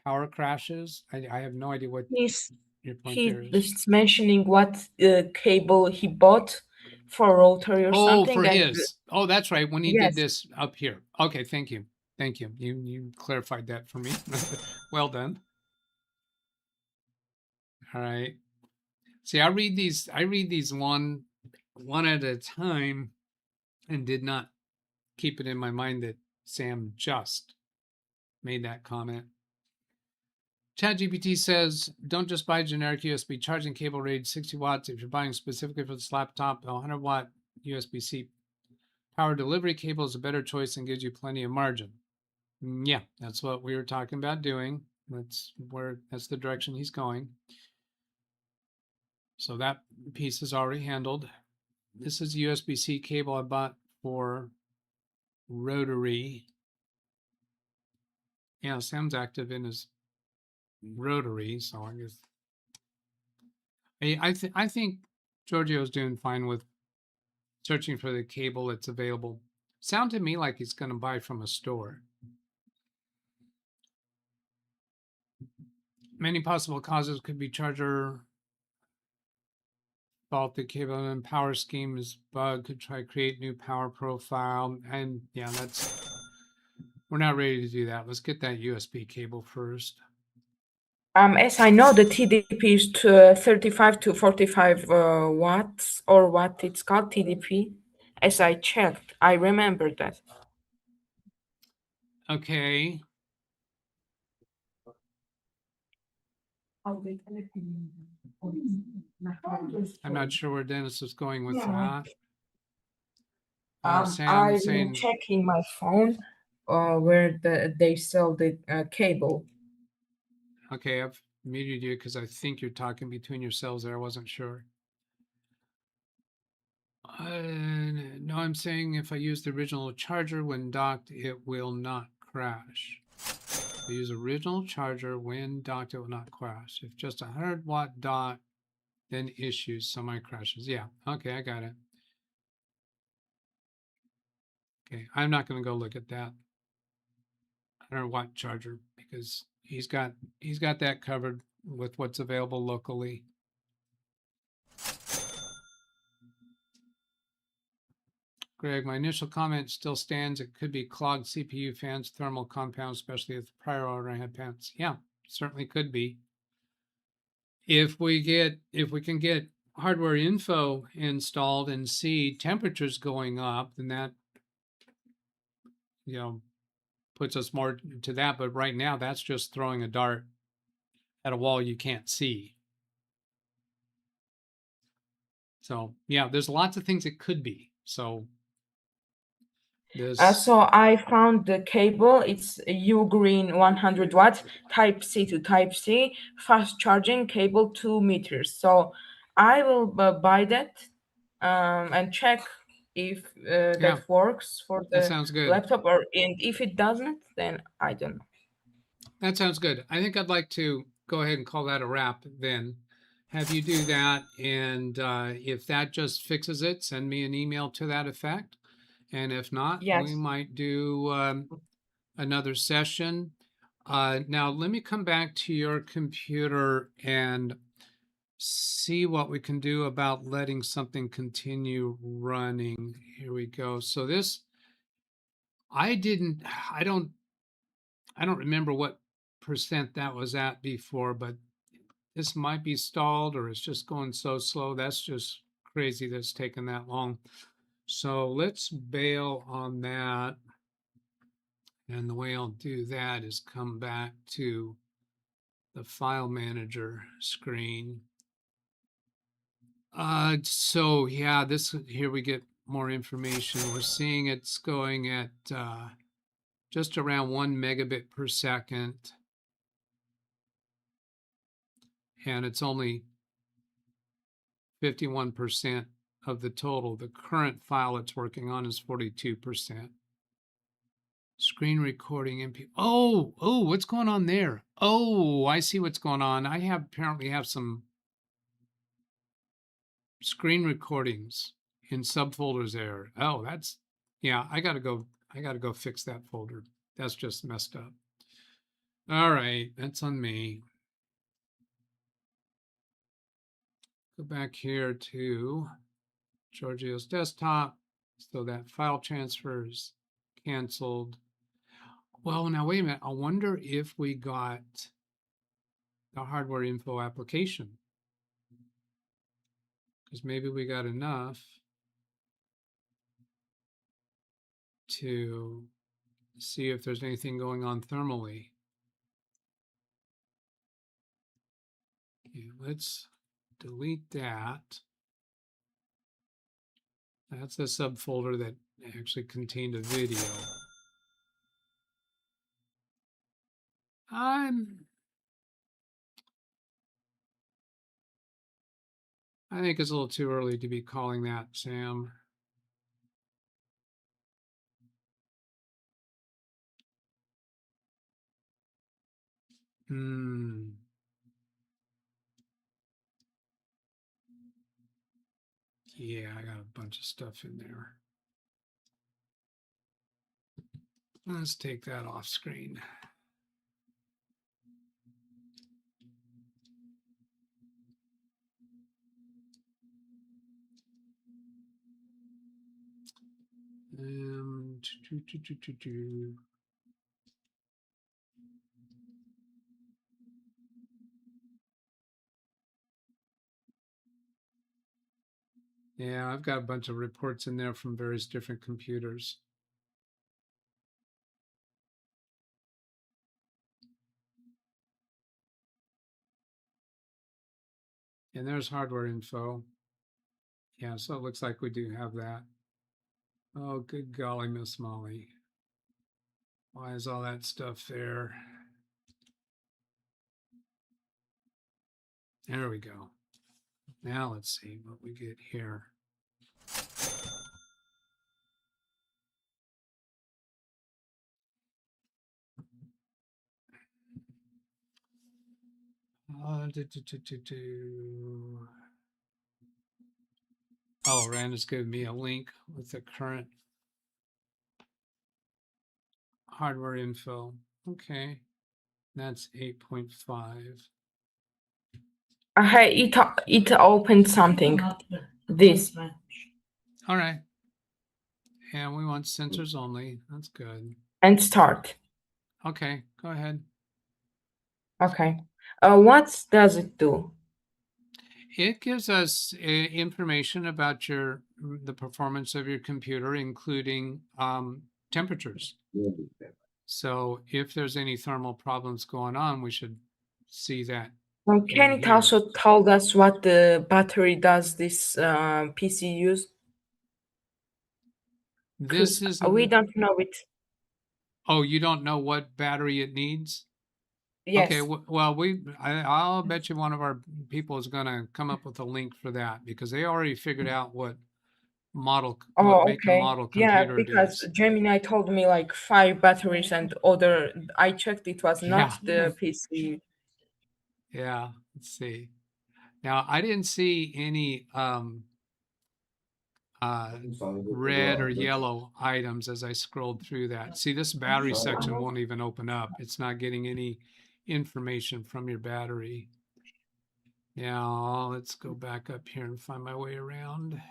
power crashes? I have no idea what your point there is. He's mentioning what cable he bought for rotary or something. For his. Oh, that's right. When he did Yes. this up here. Okay, thank you. Thank you. You clarified that for me. Well done. All right. See, I read these one at a time and did not keep it in my mind that Sam just made that comment. ChatGPT says, don't just buy generic USB charging cable rated 60 watts. If you're buying specifically for this laptop, a 100-watt USB-C power delivery cable is a better choice and gives you plenty of margin. Yeah, that's what we were talking about doing. That's the direction he's going. So that piece is already handled. This is a USB-C cable I bought for rotary. Yeah, Sam's active in his rotary, so I guess I think Giorgio's doing fine with searching for the cable that's available. Sound to me like he's going to buy from a store. Many possible causes could be charger faulted cable and power scheme is bug. Could try create new power profile. And yeah, we're not ready to do that. Let's get that USB cable first. As I know, the TDP is to 35 to 45 watts, or what it's called, TDP. As I checked, I remember that. Okay. I'm not sure where Dennis is going with that. Sam I'm saying, checking my phone where they sell the cable. okay, I've muted you because I think you're talking between yourselves there. I wasn't sure. No, I'm saying if I use the original charger when docked, it will not crash. If I use original charger when docked, it will not crash. If just 100-watt dock, then issues, semi crashes. Yeah, okay, I got it. Okay, I'm not going to go look at that 100-watt charger because he's got that covered with what's available locally. Greg, my initial comment still stands. It could be clogged CPU fans, thermal compounds, especially if the prior order had pants. Yeah, certainly could be. If we can get hardware info installed and see temperatures going up, then that, puts us more to that. But right now, that's just throwing a dart at a wall you can't see. So yeah, there's lots of things it could be. So so I found the cable. It's U green 100 watts, Type C to Type C, fast charging cable, 2 meters. So I will buy that and check if that works for that the sounds good. laptop, and if it doesn't, then I don't know. That sounds good. I think I'd like to go ahead and call that a wrap then. Have you do that, and if that just fixes it, send me an email to that effect. And if not, Yes. we might do another session. Now, let me come back to your computer and see what we can do about letting something continue running. Here we go. So this, I don't remember what percent that was at before, but this might be stalled or it's just going so slow. That's just crazy that it's taken that long. So let's bail on that. And the way I'll do that is come back to the file manager screen. So yeah, here we get more information. We're seeing it's going at just around 1 megabit per second. And it's only 51% of the total. The current file it's working on is 42%. Screen recording MP. Oh, what's going on there? Oh, I see what's going on. I apparently have some screen recordings in subfolders there. Oh, yeah, I gotta go fix that folder. That's just messed up. All right, that's on me. Go back here to Giorgio's desktop. So that file transfer is canceled. Well, now wait a minute. I wonder if we got the hardware info application. Because maybe we got enough to see if there's anything going on thermally. Okay, let's delete that. That's a subfolder that actually contained a video. I think it's a little too early to be calling that, Sam. Yeah, I got a bunch of stuff in there. Let's take that off screen. Yeah, I've got a bunch of reports in there from various different computers. And there's hardware info. Yeah, so it looks like we do have that. Oh, good golly, Miss Molly. Why is all that stuff there? There we go. Now let's see what we get here. Oh, Rand is giving me a link with the current hardware info. Okay, that's 8.5. It opened something. This. All right. And we want sensors only. That's good. And start. Okay, go ahead. Okay. What does it do? It gives us information about the performance of your computer, including temperatures. So if there's any thermal problems going on, we should see that. Can it also tell us what the battery does this PC use? This is we don't know it. Oh, you don't know what battery it needs? Yes. Okay, well, I'll bet you one of our people is going to come up with a link for that because they already figured out what make and model computer it because is. Gemini told me like 5 batteries and I checked, it was not the PC. Yeah, let's see. Now, I didn't see any red or yellow items as I scrolled through that. See, this battery section won't even open up. It's not getting any information from your battery. Now, let's go back up here and find my way around.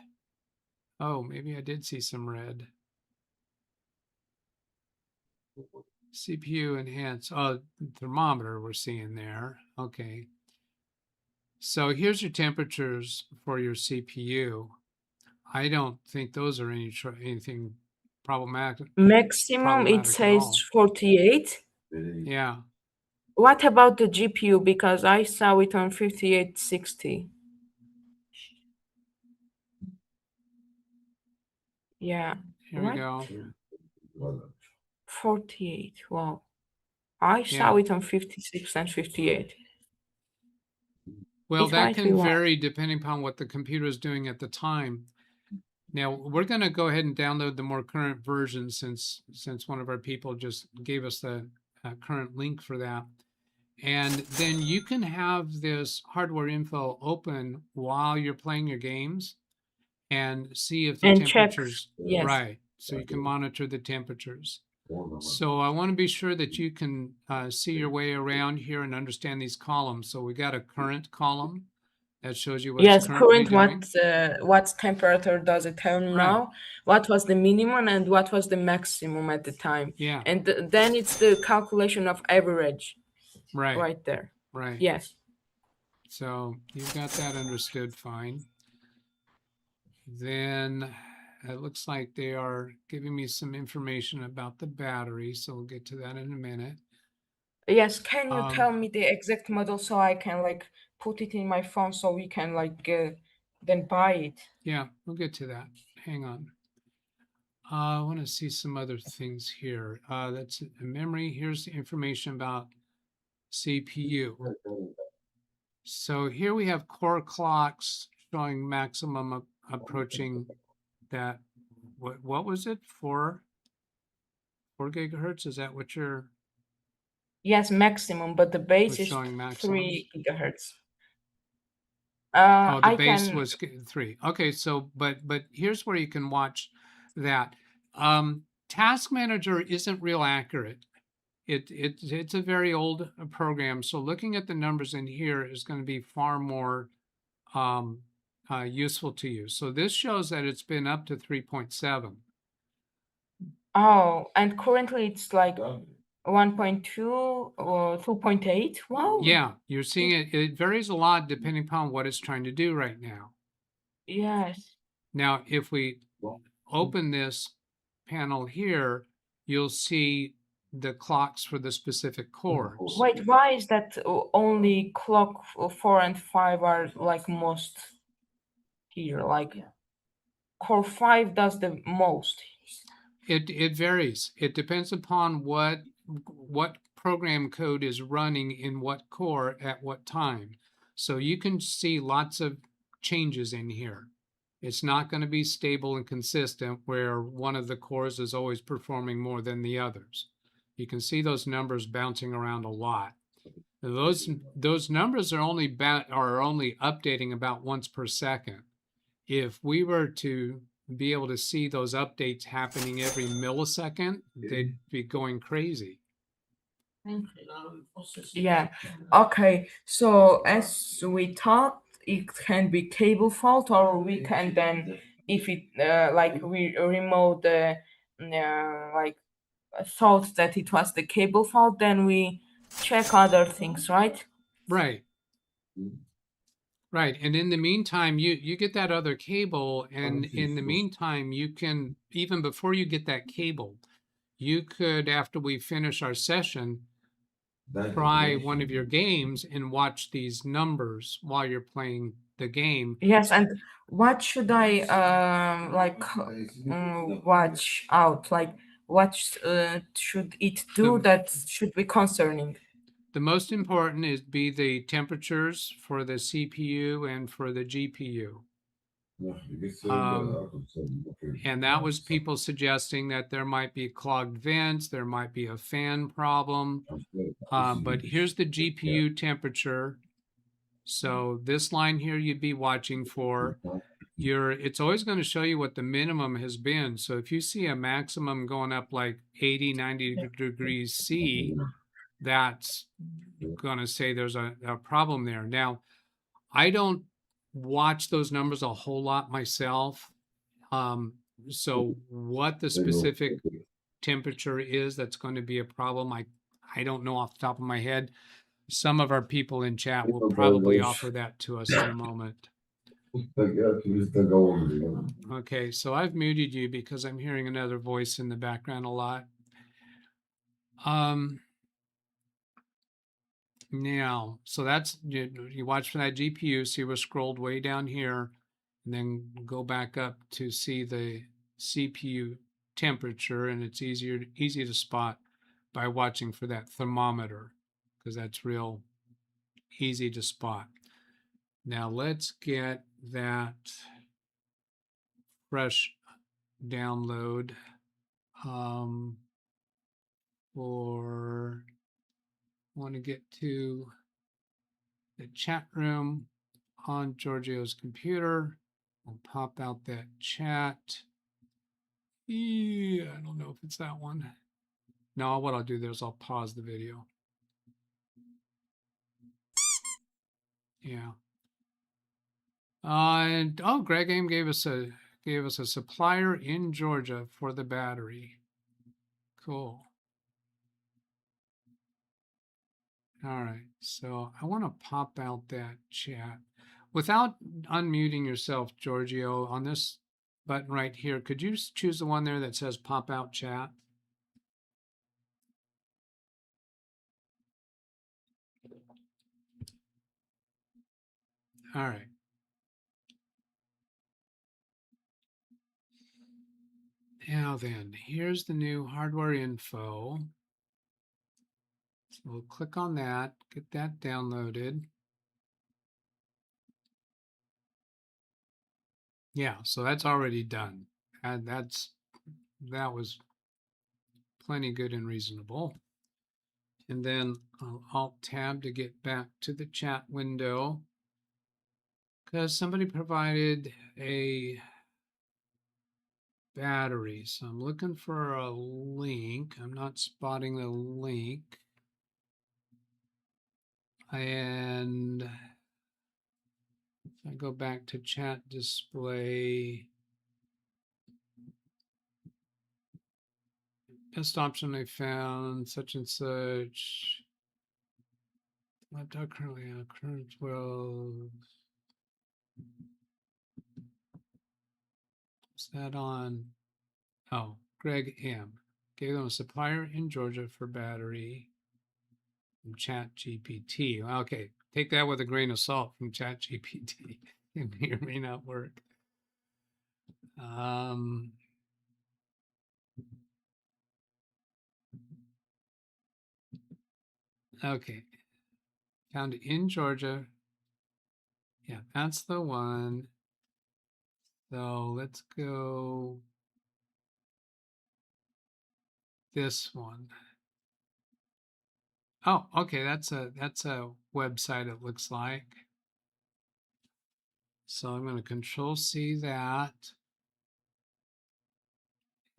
Oh, maybe I did see some red. CPU enhance. Oh, thermometer we're seeing there. Okay. So here's your temperatures for your CPU. I don't think those are anything problematic. Maximum, it says 48. Yeah. What about the GPU? Because I saw it on 5860. Yeah. Here we go. 48. Wow. I saw it on 56 and 58. Well, that can vary depending upon what the computer is doing at the time. Now, we're going to go ahead and download the more current version since one of our people just gave us the current link for that. And then you can have this hardware info open while you're playing your games and see if the temperatures, yes. Right. So you can monitor the temperatures. So I want to be sure that you can see your way around here and understand these columns. So we got a current column that shows you what's currently doing. What temperature does it have now? What was the minimum and what was the maximum at the time? Yeah. And then it's the calculation of average. Right there. Right. Yes. So you've got that understood fine. Then it looks like they are giving me some information about the battery. So we'll get to that in a minute. Yes. Can you tell me the exact model so I can like put it in my phone so we can like then buy it? Yeah, we'll get to that. Hang on. I want to see some other things here. That's memory. Here's the information about CPU. So here we have core clocks showing maximum approaching that. What was it? 4 gigahertz? Is that what you're? Yes, maximum, but the base is 3 gigahertz. The base was 3. Okay, so but here's where you can watch that. Task Manager isn't real accurate. It's a very old program, so looking at the numbers in here is going to be far more useful to you. So this shows that it's been up to 3.7. Oh, and currently it's like 1.2 or 2.8. Wow. Yeah, you're seeing it. It varies a lot depending upon what it's trying to do right now. Yes. Now, if we open this panel here, you'll see the clocks for the specific cores. Wait, why is that only clock 4 and 5 are like most here? Like core 5 does the most. It varies. It depends upon what program code is running in what core at what time. So you can see lots of changes in here. It's not going to be stable and consistent where one of the cores is always performing more than the others. You can see those numbers bouncing around a lot. Those numbers are only updating about once per second. If we were to be able to see those updates happening every millisecond, they'd be going crazy. Yeah. Okay. So as we thought, it can be cable fault, or we can then, if it like we remove the like thought that it was the cable fault, then we check other things, right? Right. Right. And in the meantime, you get that other cable, and in the meantime, you can, even before you get that cable, you could, after we finish our session, try one of your games and watch these numbers while you're playing the game. Yes, and what should I watch out? Like what should it do that should be concerning? The most important is be the temperatures for the CPU and for the GPU. And that was people suggesting that there might be clogged vents, there might be a fan problem. But here's the GPU temperature. So this line here you'd be watching for. It's always going to show you what the minimum has been. So if you see a maximum going up like 80, 90 degrees C, that's going to say there's a problem there. Now, I don't watch those numbers a whole lot myself. So what the specific temperature is that's going to be a problem, I don't know off the top of my head. Some of our people in chat will probably offer that to us in a moment. Okay, so I've muted you because I'm hearing another voice in the background a lot. Now, so that's, you watch for that GPU, see we're scrolled way down here, and then go back up to see the CPU temperature, and it's easy to spot by watching for that thermometer, because that's real easy to spot. Now let's get that fresh download for, want to get to the chat room on Giorgio's computer. I'll pop out that chat. Yeah, I don't know if it's that one. No, what I'll do there is I'll pause the video. Yeah. And oh, Greg Aim gave us a supplier in Georgia for the battery. Cool. All right, so I want to pop out that chat. Without unmuting yourself, Giorgio, on this button right here, could you choose the one there that says pop out chat? All right. Now then, here's the new hardware info. So we'll click on that, get that downloaded. Yeah, so that's already done. And that was plenty good and reasonable. And then I'll Alt-Tab to get back to the chat window, because somebody provided a battery. So I'm looking for a link. I'm not spotting the link. And if I go back to chat display, best option I found, such and such. Laptop currently on current 12. Is that on? Oh, Greg M. Gave them a supplier in Georgia for battery from Chat GPT. Okay, take that with a grain of salt from Chat GPT. It may or may not work. Okay, found in Georgia. Yeah, that's the one. So let's go this one. Oh, okay, that's a website, it looks like. So I'm going to Control C that.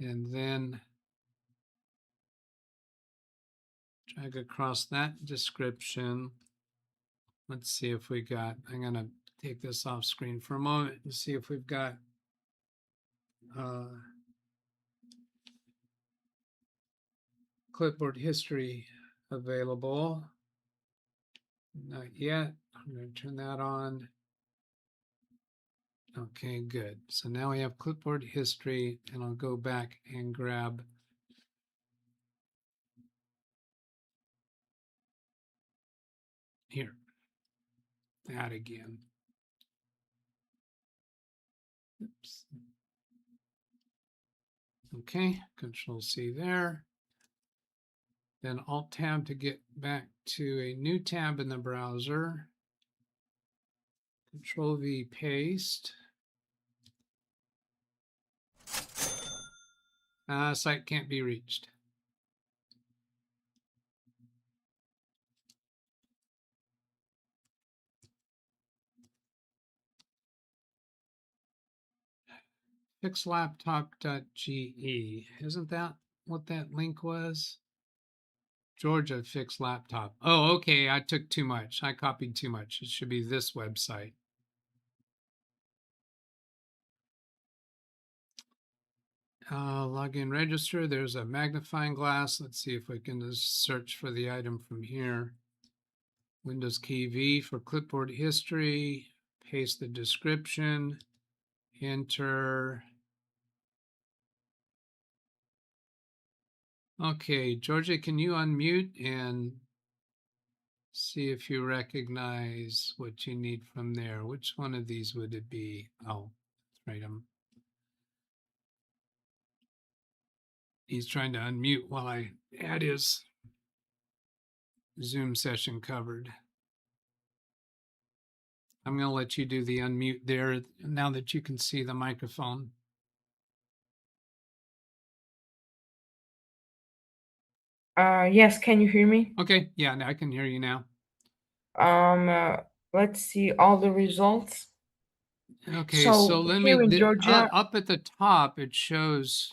And then drag across that description. Let's see if we got, I'm going to take this off screen for a moment and see if we've got clipboard history available. Not yet. I'm going to turn that on. Okay, good. So now we have clipboard history, and I'll go back and grab here, that again. Oops. Okay, Control C there. Then Alt Tab to get back to a new tab in the browser. Control V, paste. Site can't be reached. Fixlaptop.ge. Isn't that what that link was? Georgia Fix Laptop. Oh, okay. I took too much. I copied too much. It should be this website. Login register. There's a magnifying glass. Let's see if we can just search for the item from here. Windows key V for clipboard history. Paste the description. Enter. Okay, Georgia, can you unmute and see if you recognize what you need from there? Which one of these would it be? Oh, that's right. He's trying to unmute while I add his Zoom session covered. I'm going to let you do the unmute there now that you can see the microphone. Yes, can you hear me? Okay, yeah, I can hear you now. Let's see all the results. Okay, so let me, here in Georgia, up at the top, it shows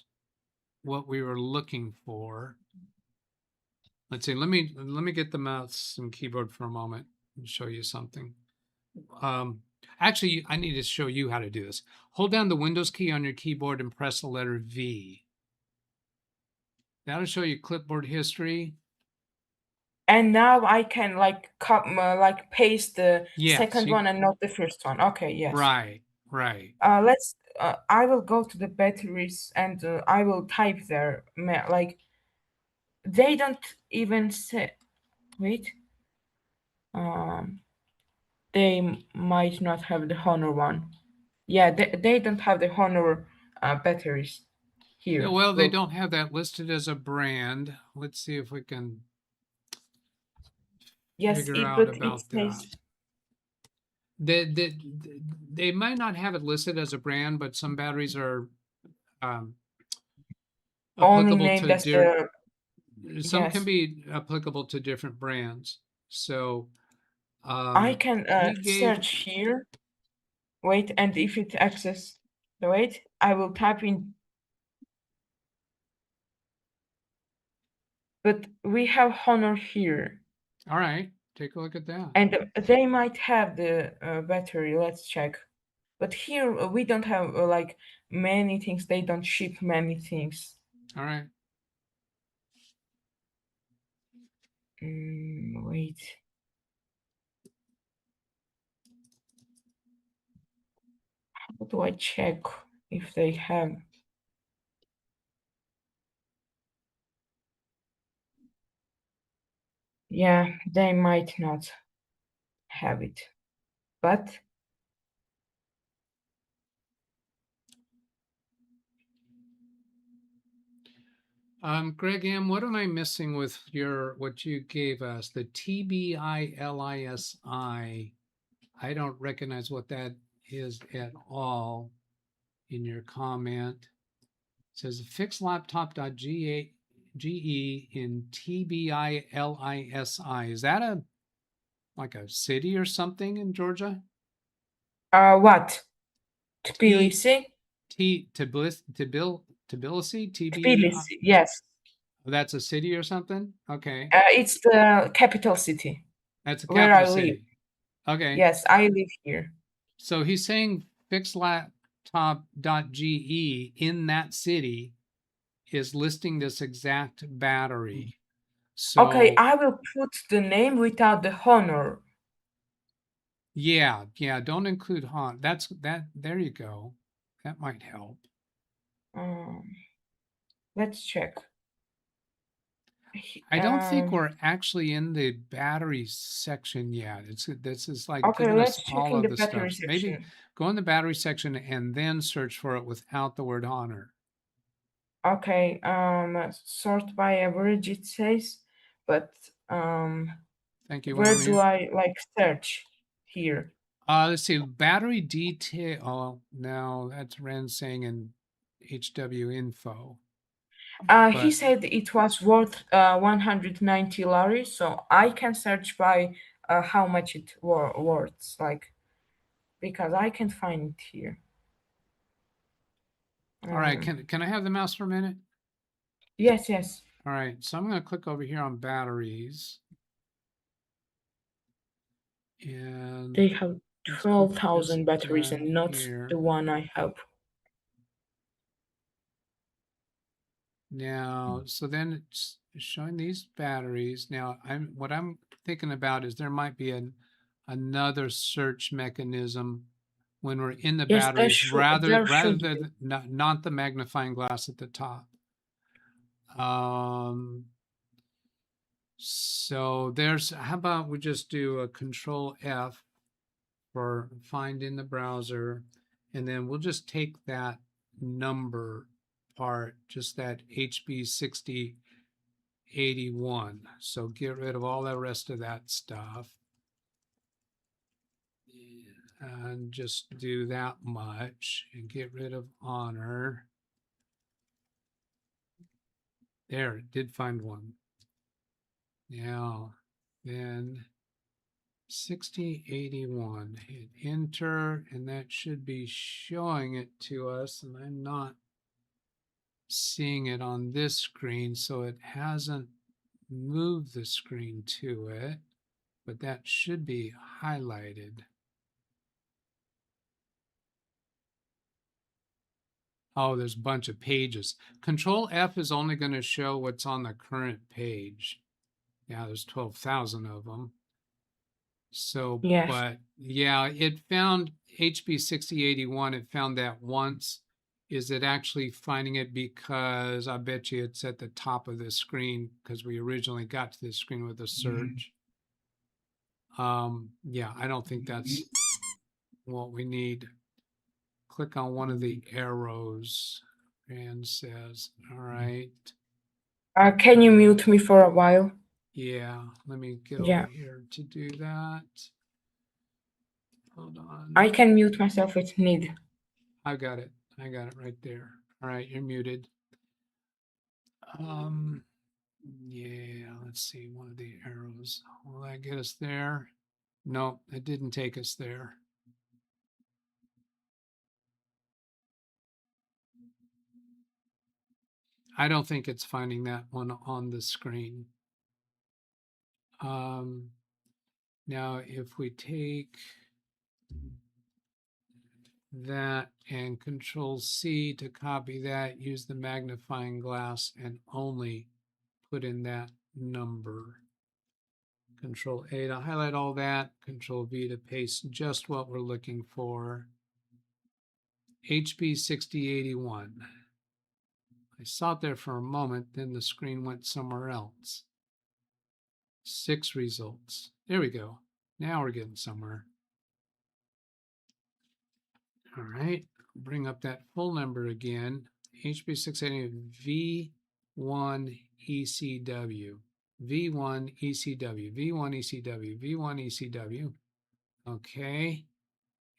what we were looking for. Let's see, let me get the mouse and keyboard for a moment and show you something. Actually, I need to show you how to do this. Hold down the Windows key on your keyboard and press the letter V. That'll show you clipboard history. and now I can like paste the second you, one and not the first one. Okay, yes. Right, right. Let's. I will go to the batteries and I will type there. Like they don't even say. Wait. They might not have the Honor one. Yeah, they don't have the Honor batteries here. Yeah, well, they don't have that listed as a brand. Let's see if we can figure out about that. They might not have it listed as a brand, but some batteries are applicable to some can be applicable to different brands. So I can search here. Wait, and if it access the wait, I will type in. But we have Honor here. All right, take a look at that. And they might have the battery. Let's check. But here we don't have like many things. They don't ship many things. All right. Wait. How do I check if they have? Yeah, they might not have it, but Greg M, what am I missing with what you gave us? The TBILISI. I don't recognize what that is at all in your comment. It says fix laptop.ge in TBILISI. Is that like a city or something in Georgia? what? T Tbilisi? Tbilisi, Tbilisi, yes. That's a city or something? Okay. It's the capital city That's a where capital I live. city. Okay. Yes, I live here. So he's saying fixlaptop.ge in that city is listing this exact battery. So Okay, I will put the name without the honor. yeah, don't include haunt. There you go. That might help. Let's check. I don't think we're actually in the battery section yet. This is like Okay, giving us let's check all in of the the battery stuff. Maybe section. go in the battery section and then search for it without the word honor. Okay, sort by average it says, but Thank you. where do I like search here? Let's see, battery detail. Oh, no, that's Ren saying in HW info. He said it was worth 190 lari, so I can search by how much it worth, like, because I can't find it here. All right, can I have the mouse for a minute? Yes. All right, so I'm going to click over here on batteries. And they have 12,000 batteries and not the one I have. Now, so then it's showing these batteries. Now, what I'm thinking about is there might be another search mechanism when we're in the batteries rather than not the magnifying glass at the top. So how about we just do a Control F for find in the browser, and then we'll just take that number part, just that HB6081. So get rid of all the rest of that stuff and just do that much and get rid of honor. There, it did find one. Now, then 6081, hit enter, and that should be showing it to us, and I'm not seeing it on this screen, so it hasn't moved the screen to it, but that should be highlighted. Oh, there's a bunch of pages. Control F is only going to show what's on the current page. Yeah, there's 12,000 of them. So, yes. But yeah, it found HB6081. It found that once. Is it actually finding it because I bet you it's at the top of the screen because we originally got to this screen with a search. Yeah, I don't think that's what we need. Click on one of the arrows and says, all right. Can you mute me for a while? Yeah, let me get over here to do that. Hold on. I can mute myself if need. I got it right there. All right, you're muted. Yeah, let's see, one of the arrows. Will that get us there? No, it didn't take us there. I don't think it's finding that one on the screen. Now, if we take that and Control C to copy that, use the magnifying glass and only put in that number. Control A to highlight all that. Control V to paste just what we're looking for. HP 6081. I saw it there for a moment, then the screen went somewhere else. 6 results. There we go. Now we're getting somewhere. All right, bring up that full number again. HP 680 V1 ECW. V1 ECW. V1 ECW. V1 ECW. Okay.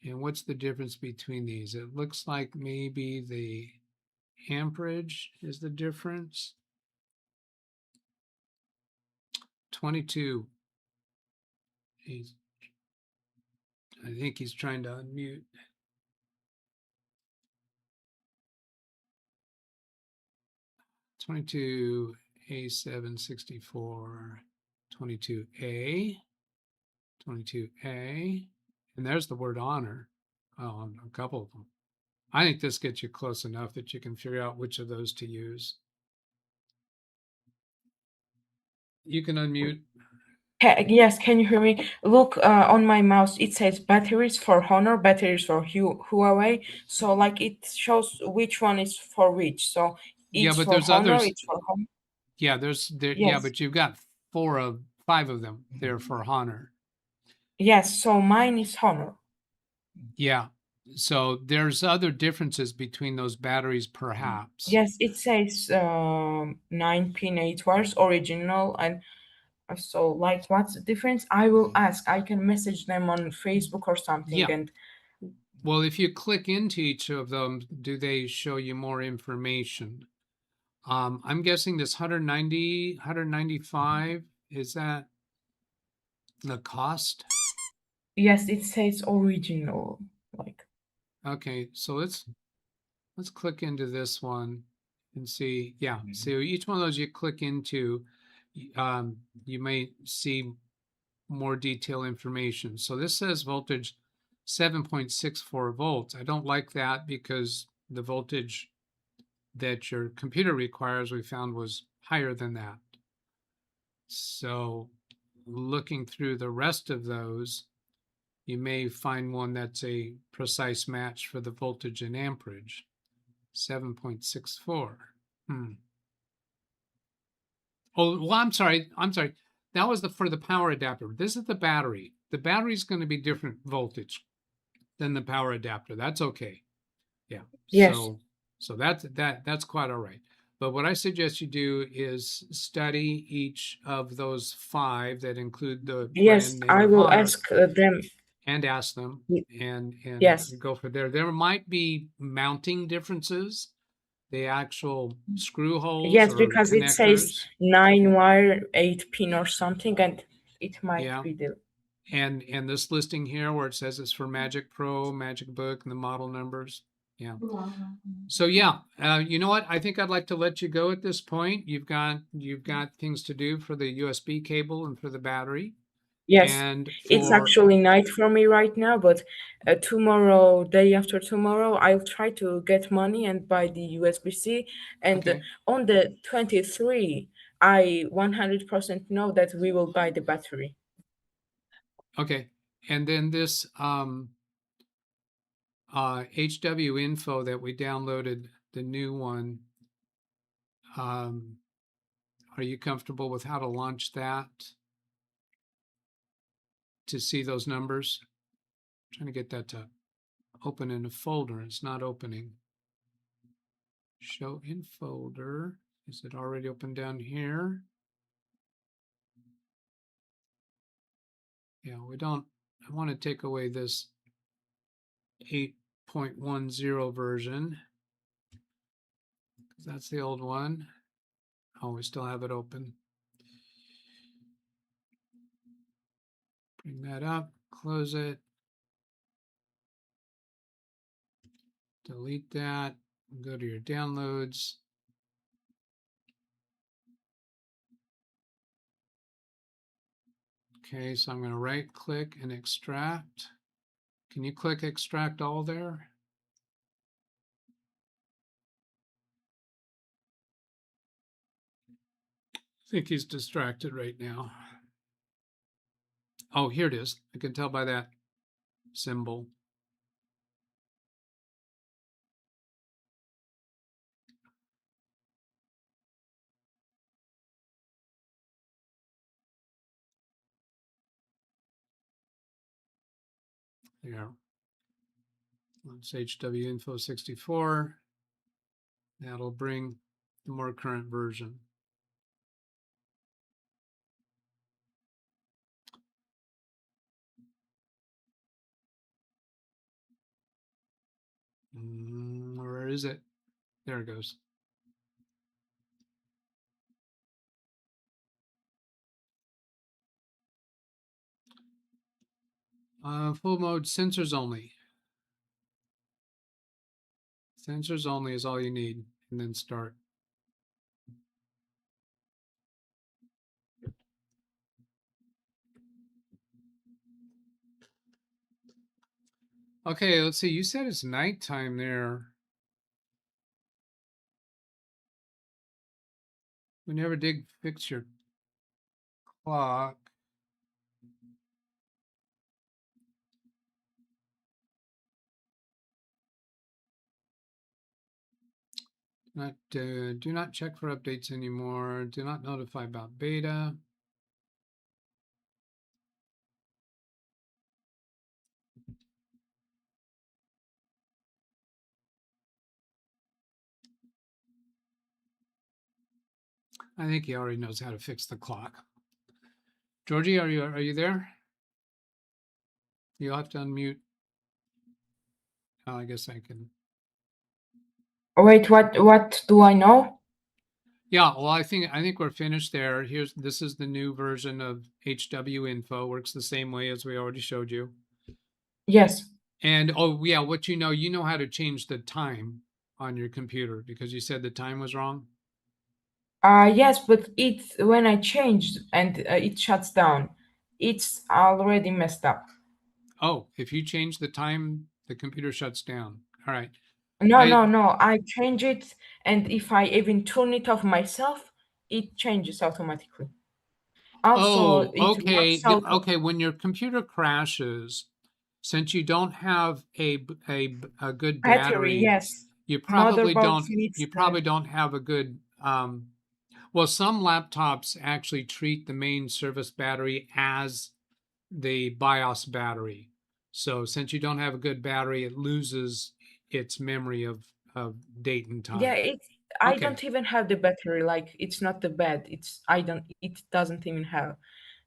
And what's the difference between these? It looks like maybe the amperage is the difference. 22. I think he's trying to unmute. 22 A764, 22A, 22A, and there's the word honor. Oh, a couple of them. I think this gets you close enough that you can figure out which of those to use. You can unmute. Yes, can you hear me? Look, on my mouse, it says batteries for Honor, batteries for Huawei. So like it shows which one is for which. So Yeah, it's but for there's Honor, others. it's for Honor. Yeah, yeah, Yes. but you've got 5 of them there for Honor. Yes, so mine is Honor. Yeah. So there's other differences between those batteries, perhaps. Yes, it says 9-pin 8 wires original, and so like what's the difference? I will ask. I can message them on Facebook or something. Yeah. And well, if you click into each of them, do they show you more information? I'm guessing this 190, 195, is that the cost? yes, it says original. Like Okay, so let's click into this one and see. Yeah, so each one of those you click into, you may see more detailed information. So this says voltage 7.64 volts. I don't like that because the voltage that your computer requires, we found, was higher than that. So looking through the rest of those, you may find one that's a precise match for the voltage and amperage. 7.64. Oh, well, I'm sorry. That was for the power adapter. This is the battery. The battery is going to be different voltage than the power adapter. That's okay. Yeah. yes, So that's quite all right. But what I suggest you do is study each of those 5 that include the yes, brand name I of will Honor, ask them. and ask them, and Yes, go for there. There might be mounting differences, the actual screw holes yes, or because it says connectors. 9-wire 8-pin or something, and it might Yeah. be the. And this listing here where it says it's for Magic Pro, Magic Book, and the model numbers. Yeah. So yeah, you know what? I think I'd like to let you go at this point. You've got things to do for the USB cable and for the battery. Yes, And it's for actually night for me right now, but tomorrow, day after tomorrow, I'll try to get money and buy the USB-C. And okay. on the 23, I 100% know that we will buy the battery. Okay. And then this HW info that we downloaded, the new one, are you comfortable with how to launch that to see those numbers? I'm trying to get that to open in a folder. It's not opening. Show in folder. Is it already open down here? Yeah, we don't. I want to take away this 8.10 version because that's the old one. Oh, we still have it open. Bring that up, close it, delete that, go to your downloads. Okay, so I'm going to right click and extract. Can you click extract all there? I think he's distracted right now. Oh, here it is. I can tell by that symbol. There. Let's HW info 64. That'll bring the more current version. Where is it? There it goes. Full mode sensors only. Sensors only is all you need, and then start. Okay, let's see. You said it's nighttime there. We never did fix your clock. Do not check for updates anymore. Do not notify about beta. I think he already knows how to fix the clock. Georgie, are you there? You'll have to unmute. Oh, I guess I can. Wait, what do I know? Yeah, well, I think we're finished there. This is the new version of HW info. Works the same way as we already showed you. Yes. And oh yeah, what you know how to change the time on your computer because you said the time was wrong. Yes, but when I changed and it shuts down, it's already messed up. Oh, if you change the time, the computer shuts down. All right. No. I change it, and if I even turn it off myself, it changes automatically. Also, Oh, it okay. works out. Okay, when your computer crashes, since you don't have a good battery, yes. you probably Motherboards needs don't have a good well, some laptops actually treat the main service battery as the BIOS battery. So since you don't have a good battery, it loses its memory of date and time. Yeah, I Okay. don't even have the battery. Like, it's not the bad. It doesn't even have.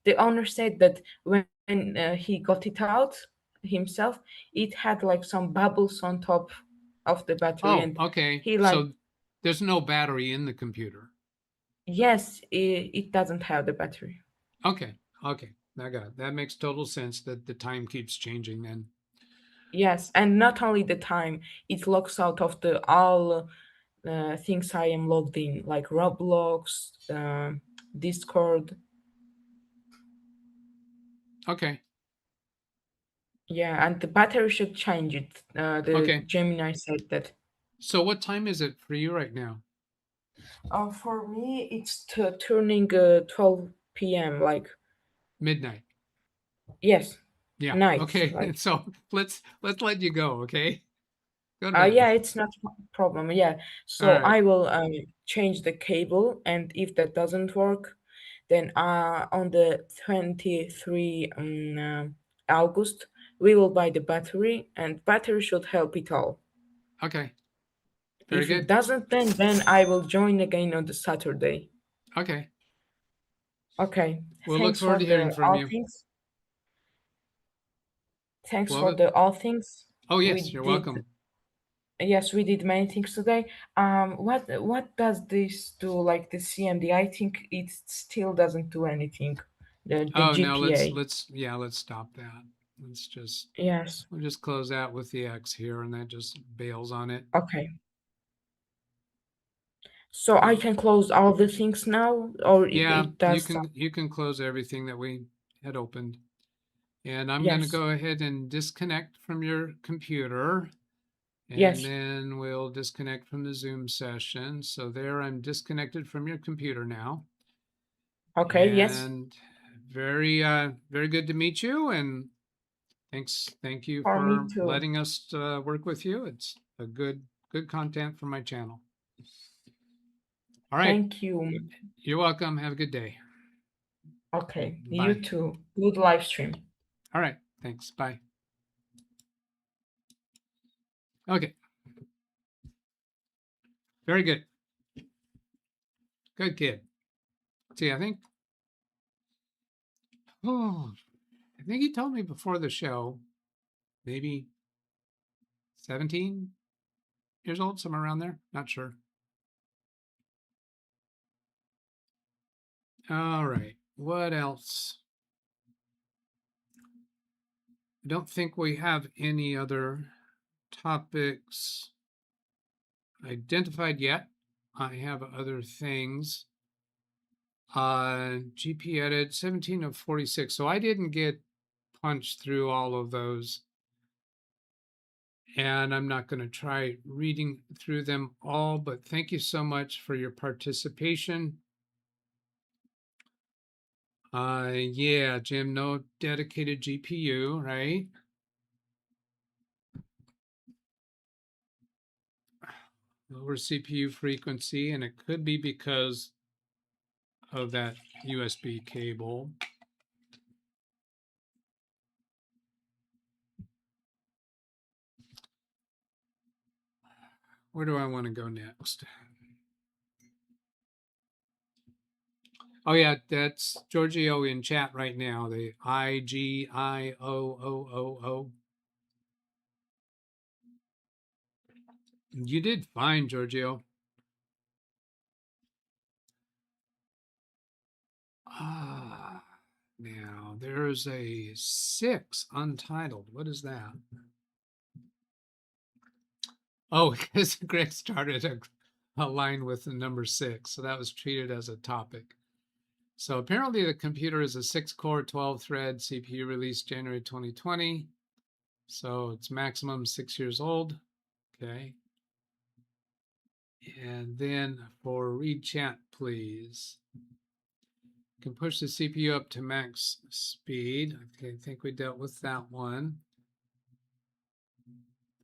The owner said that when he got it out himself, it had like some bubbles on top of the battery, Oh, and okay. he like, So there's no battery in the computer. yes, it doesn't have the battery. Okay. Okay. I got it. That makes total sense that the time keeps changing then. Yes, and not only the time, it logs out of the all things I am logged in, like Roblox, Discord. Okay. Yeah, and the battery should change it. The Okay. Gemini said that. So what time is it for you right now? For me, it's turning 12 p.m. Like Midnight. yes, Yeah. night. Okay. Like So let's let you go. Okay. Go to bed. yeah, it's not a problem. Yeah, so All right. I will change the cable, and if that doesn't work, then on the 23 August we will buy the battery, and battery should help it all. Okay. Very If good. it doesn't, then I will join again on the Saturday. Okay. Okay. We'll look Thanks forward for to hearing the from all you. things. Thanks Love for it. the all things. Oh yes, We you're did. welcome. Yes, we did many things today. What does this do? Like the CMD? I think it still doesn't do anything. The Oh no, GPA. let's stop that. Let's just Yes. we'll just close out with the X here, and that just bails on it. Okay. So I can close all the things now, or Yeah, it does. you can close everything that we had opened. And I'm going to Yes. go ahead and disconnect from your computer. And Yes. then we'll disconnect from the Zoom session. So there I'm disconnected from your computer now. Okay. Yes. And very good to meet you, and thank you For me for too. letting us work with you. It's a good content for my channel. All right. Thank you. You're welcome. Have a good day. Okay, Bye. you too. Good live stream. All right. Thanks. Bye. Okay. Very good. Good kid. See, I think he told me before the show, maybe 17 years old, somewhere around there. Not sure. All right. What else? I don't think we have any other topics identified yet. I have other things. GP edit 17 of 46. So I didn't get punched through all of those. And I'm not going to try reading through them all, but thank you so much for your participation. Yeah, Jim, no dedicated GPU, right? Lower CPU frequency, and it could be because of that USB cable. Where do I want to go next? Oh yeah, that's Giorgio in chat right now. The IGIOOOO. You did fine, Giorgio. Now there's a 6 untitled. What is that? Oh, because Greg started a line with the number 6, so that was treated as a topic. So apparently the computer is a 6-core, 12-thread CPU released January 2020. So it's maximum 6 years old. Okay. And then for read chat, please. You can push the CPU up to max speed. Okay, I think we dealt with that one.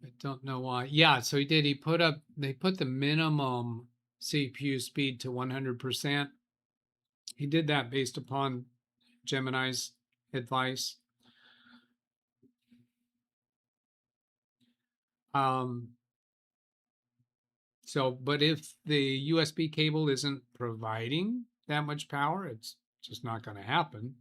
I don't know why. Yeah, so he did. They put the minimum CPU speed to 100%. He did that based upon Gemini's advice. But if the USB cable isn't providing that much power, it's just not going to happen.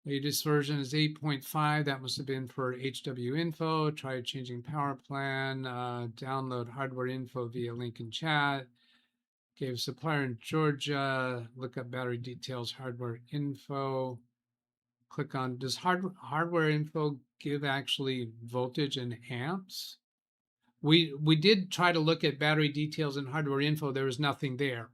Latest version is 8.5. That must have been for HW info. Try changing power plan. Download hardware info via link in chat. Gave supplier in Georgia. Look up battery details, hardware info. Click on, does hardware info give actually voltage and amps? We did try to look at battery details and hardware info. There was nothing there.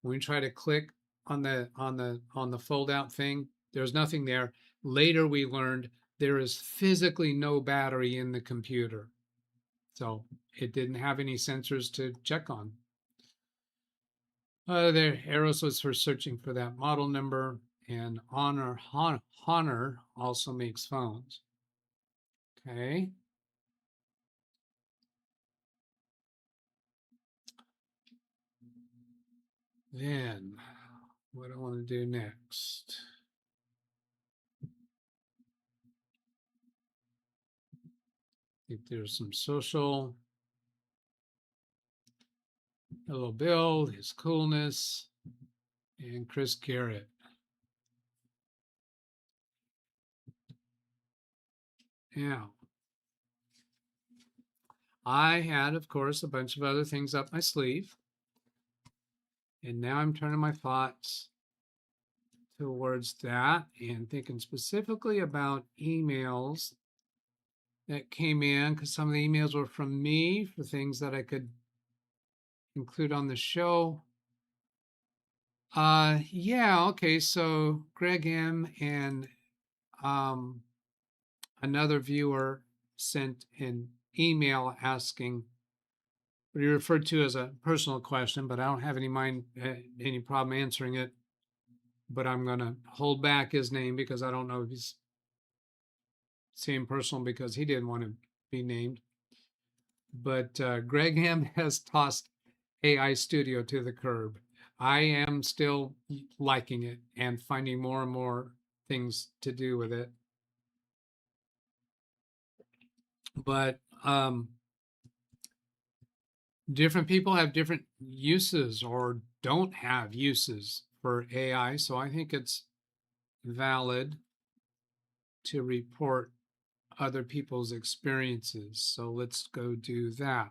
When we try to click on the fold out thing, there's nothing there. Later we learned there is physically no battery in the computer. So it didn't have any sensors to check on. There, arrows was for searching for that model number, and Honor also makes phones. Okay. Then what do I want to do next? I think there's some social. Hello, Bill, his coolness, and Chris Garrett. Yeah. I had, of course, a bunch of other things up my sleeve. And now I'm turning my thoughts towards that and thinking specifically about emails that came in, because some of the emails were from me for things that I could include on the show. Yeah, okay, so Greg M and another viewer sent an email asking what he referred to as a personal question, but I don't have any problem answering it. but I'm going to hold back his name because I don't know if he's same person because he didn't want to be named. But Greg Ham has tossed AI Studio to the curb. I am still liking it and finding more and more things to do with it. But different people have different uses or don't have uses for AI. So I think it's valid to report other people's experiences. So let's go do that.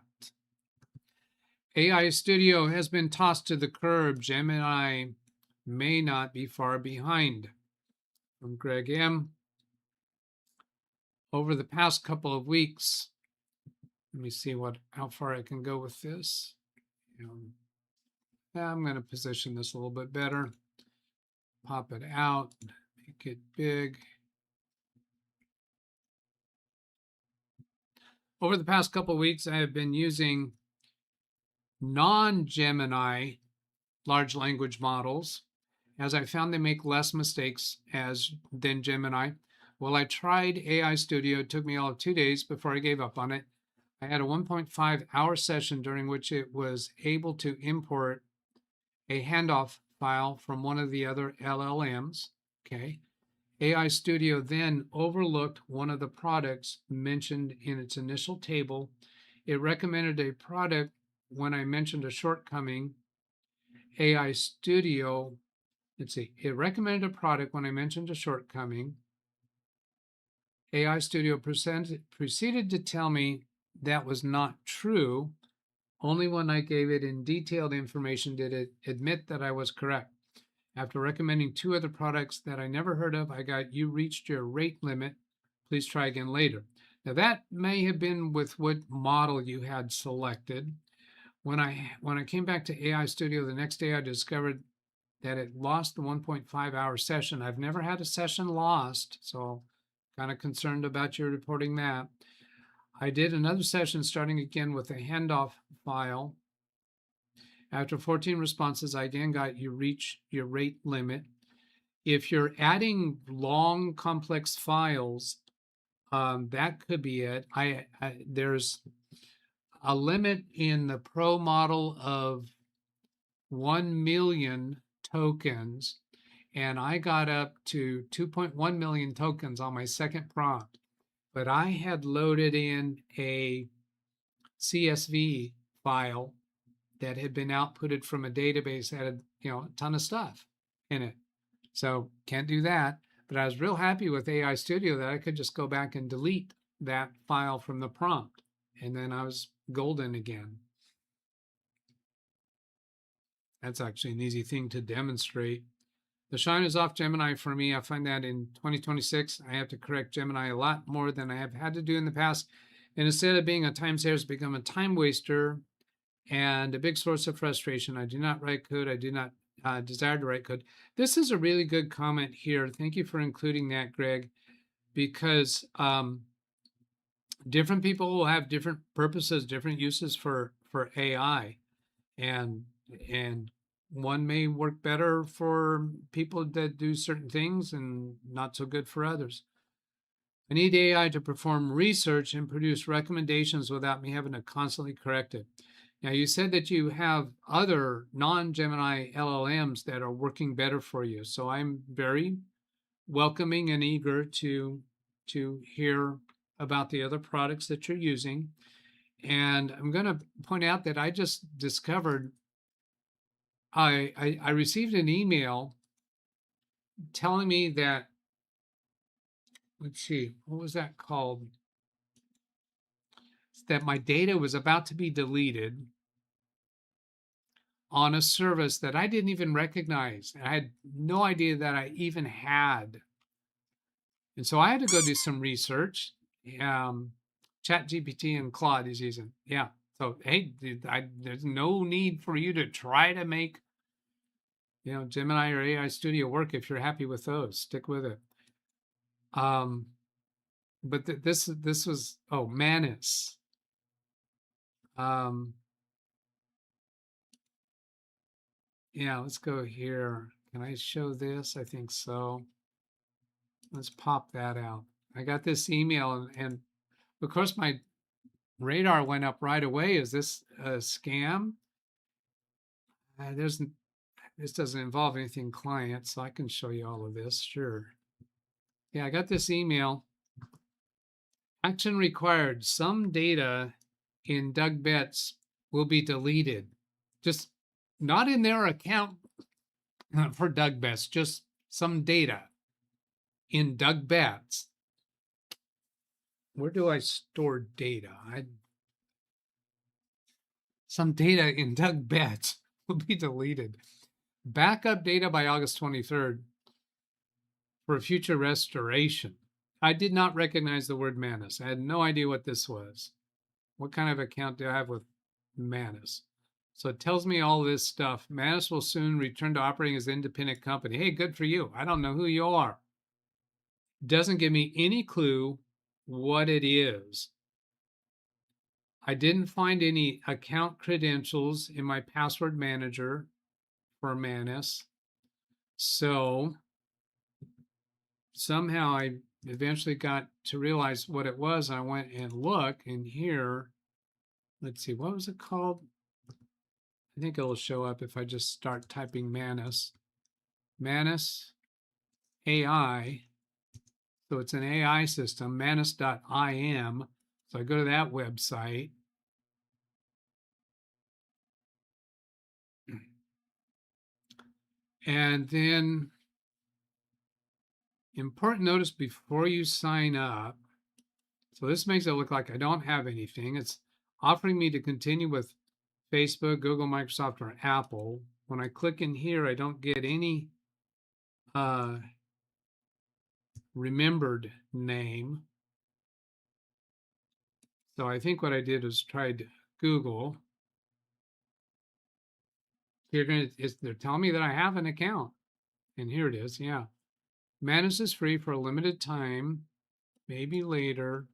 AI Studio has been tossed to the curb. Gemini may not be far behind. From Greg M. Over the past couple of weeks, let me see how far I can go with this. I'm going to position this a little bit better. Pop it out, make it big. Over the past couple of weeks, I have been using non-Gemini large language models, as I found they make less mistakes than Gemini. Well, I tried AI Studio. It took me all of 2 days before I gave up on it. I had a 1.5-hour session during which it was able to import a handoff file from one of the other LLMs. Okay. AI Studio then overlooked one of the products mentioned in its initial table. It recommended a product when I mentioned a shortcoming. AI Studio, it recommended a product when I mentioned a shortcoming. AI Studio proceeded to tell me that was not true. Only when I gave it in detailed information did it admit that I was correct. After recommending 2 other products that I never heard of, I got, "You reached your rate limit. Please try again later." Now that may have been with what model you had selected. When I came back to AI Studio the next day, I discovered that it lost the 1.5-hour session. I've never had a session lost, so kind of concerned about you reporting that. I did another session starting again with a handoff file. After 14 responses, I again got, "You reach your rate limit." If you're adding long, complex files, that could be it. There's a limit in the Pro model of 1 million tokens, and I got up to 2.1 million tokens on my second prompt. But I had loaded in a CSV file that had been outputted from a database that had, a ton of stuff in it. So can't do that. But I was real happy with AI Studio that I could just go back and delete that file from the prompt. And then I was golden again. That's actually an easy thing to demonstrate. The shine is off Gemini for me. I find that in 2026, I have to correct Gemini a lot more than I have had to do in the past. And instead of being a time saver, it's become a time waster and a big source of frustration. I do not write code. I do not desire to write code. This is a really good comment here. Thank you for including that, Greg, because different people will have different purposes, different uses for AI, and one may work better for people that do certain things and not so good for others. I need AI to perform research and produce recommendations without me having to constantly correct it. Now, you said that you have other non-Gemini LLMs that are working better for you. So I'm very welcoming and eager to hear about the other products that you're using. And I'm going to point out that I just discovered I received an email telling me that, let's see, what was that called? That my data was about to be deleted on a service that I didn't even recognize. I had no idea that I even had. And so I had to go do some research. ChatGPT and Claude is using. Yeah. So, hey, there's no need for you to try to make, Gemini or AI Studio work if you're happy with those. Stick with it. But this was, Manus. Yeah, let's go here. Can I show this? I think so. Let's pop that out. I got this email, and of course my radar went up right away. Is this a scam? This doesn't involve anything client, so I can show you all of this. Sure. Yeah, I got this email. Action required. Some data in DougBetts will be deleted. Just not in their account for DougBetts, just some data in DougBetts. Where do I store data? Some data in DougBetts will be deleted. Backup data by August 23rd for future restoration. I did not recognize the word Manus. I had no idea what this was. What kind of account do I have with Manus? So it tells me all this stuff. Manus will soon return to operating as an independent company. Hey, good for you. I don't know who you are. Doesn't give me any clue what it is. I didn't find any account credentials in my password manager for Manus. So somehow I eventually got to realize what it was. I went and looked, and here, let's see, what was it called? I think it'll show up if I just start typing Manus. Manus AI. So it's an AI system, manus.im. So I go to that website. And then important notice before you sign up. So this makes it look like I don't have anything. It's offering me to continue with Facebook, Google, Microsoft, or Apple. When I click in here, I don't get any remembered name. So I think what I did was tried Google. They're telling me that I have an account. And here it is, yeah. Manus is free for a limited time, maybe later.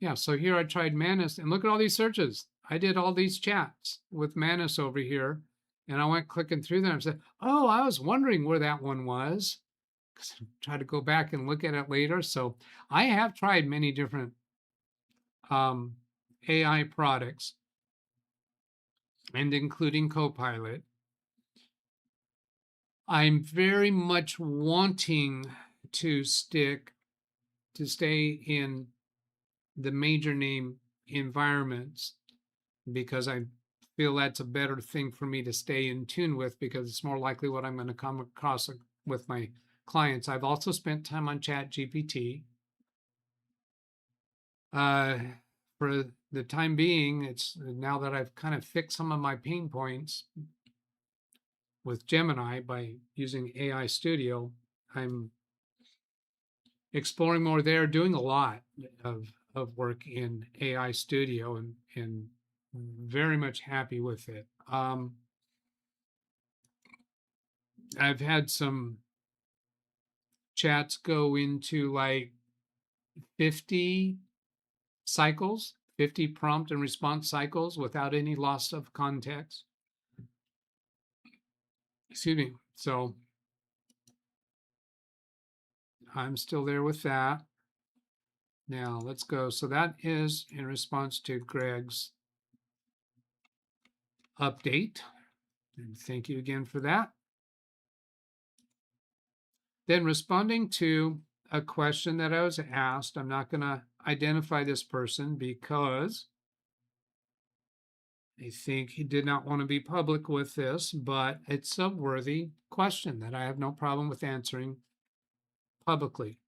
Yeah, so here I tried Manus, and look at all these searches. I did all these chats with Manus over here, and I went clicking through them and said, oh, I was wondering where that one was, because I tried to go back and look at it later. So I have tried many different AI products, and including Copilot. I'm very much wanting to stay in the major name environments because I feel that's a better thing for me to stay in tune with, because it's more likely what I'm going to come across with my clients. I've also spent time on ChatGPT. For the time being, it's now that I've kind of fixed some of my pain points with Gemini by using AI Studio, I'm exploring more there, doing a lot of work in AI Studio, and very much happy with it. I've had some chats go into like 50 cycles, 50 prompt and response cycles without any loss of context. Excuse me. So I'm still there with that. Now let's go. So that is in response to Greg's update. And thank you again for that. Then responding to a question that I was asked. I'm not going to identify this person because I think he did not want to be public with this, but it's a worthy question that I have no problem with answering publicly.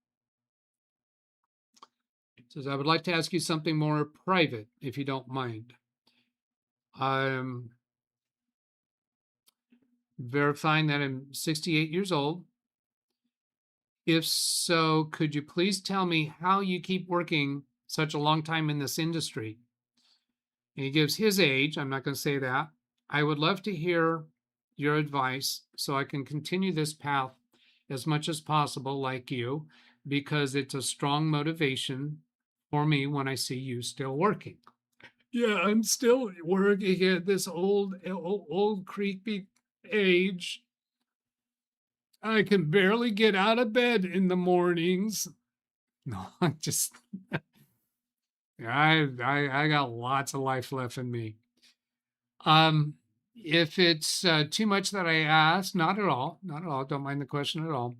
It says, I would like to ask you something more private, if you don't mind. I'm verifying that I'm 68 years old. If so, could you please tell me how you keep working such a long time in this industry? And he gives his age. I'm not going to say that. I would love to hear your advice so I can continue this path as much as possible like you, because it's a strong motivation for me when I see you still working. Yeah, I'm still working at this old creepy age. I can barely get out of bed in the mornings. No, I just, I got lots of life left in me. If it's too much that I ask, not at all, not at all. Don't mind the question at all.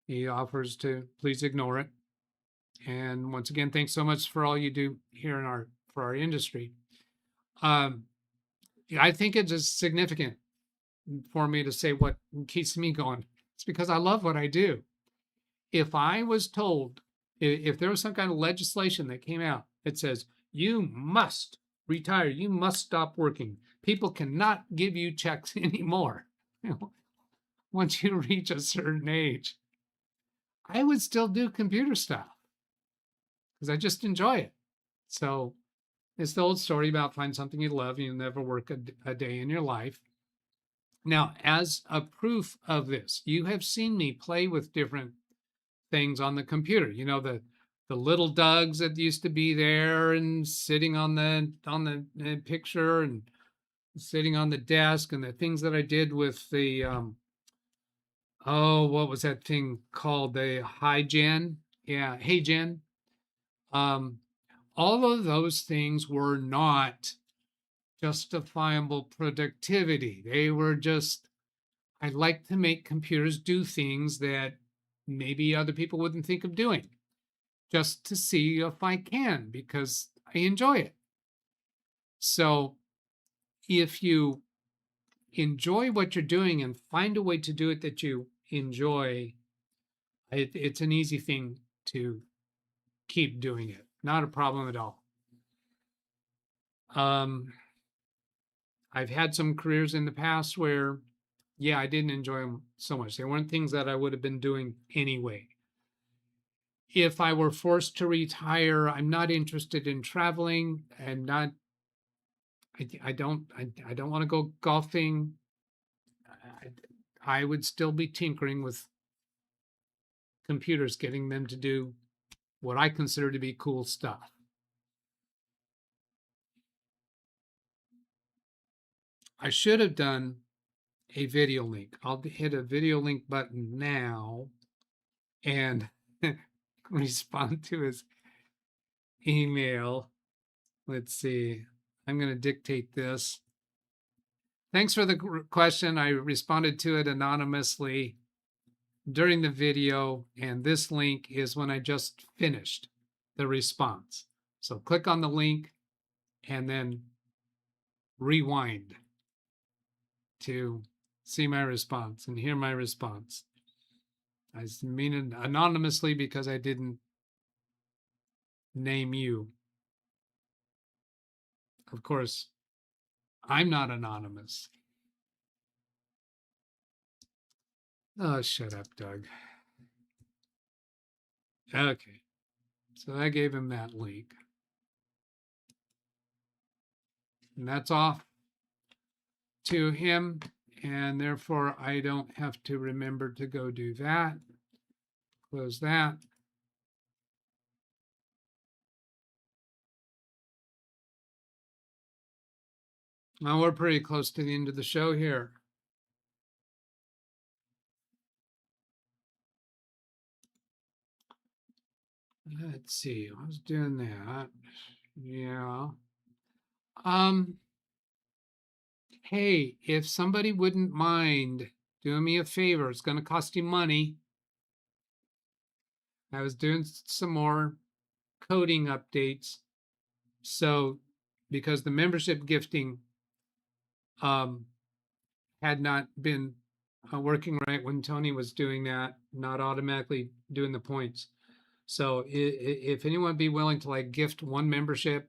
He offers to please ignore it. And once again, thanks so much for all you do here in for our industry. I think it is significant for me to say what keeps me going. It's because I love what I do. If I was told, if there was some kind of legislation that came out that says you must retire, you must stop working, people cannot give you checks anymore, once you reach a certain age, I would still do computer stuff because I just enjoy it. So it's the old story about find something you love and you'll never work a day in your life. Now, as a proof of this, you have seen me play with different things on the computer. You know, the little Dougs that used to be there and sitting on the picture and sitting on the desk, and the things that I did with the what was that thing called? The HiGen? Yeah, HeyGen. All of those things were not justifiable productivity. They were just, I like to make computers do things that maybe other people wouldn't think of doing, just to see if I can, because I enjoy it. So if you enjoy what you're doing and find a way to do it that you enjoy, it's an easy thing to keep doing it. Not a problem at all. I've had some careers in the past where, yeah, I didn't enjoy them so much. They weren't things that I would have been doing anyway. If I were forced to retire, I'm not interested in traveling. I'm not. I don't want to go golfing. I would still be tinkering with computers, getting them to do what I consider to be cool stuff. I should have done a video link. I'll hit a video link button now and respond to his email. Let's see. I'm going to dictate this. Thanks for the question. I responded to it anonymously during the video, and this link is when I just finished the response. So click on the link and then rewind to see my response and hear my response. I mean it anonymously because I didn't name you. Of course, I'm not anonymous. Oh, shut up, Doug. Okay, so I gave him that link. And that's off to him, and therefore I don't have to remember to go do that. Close that. Now we're pretty close to the end of the show here. Let's see, I was doing that. Yeah. Hey, if somebody wouldn't mind doing me a favor, it's going to cost you money. I was doing some more coding updates. So, because the membership gifting had not been working right when Tony was doing that, not automatically doing the points. So if anyone would be willing to like gift one membership,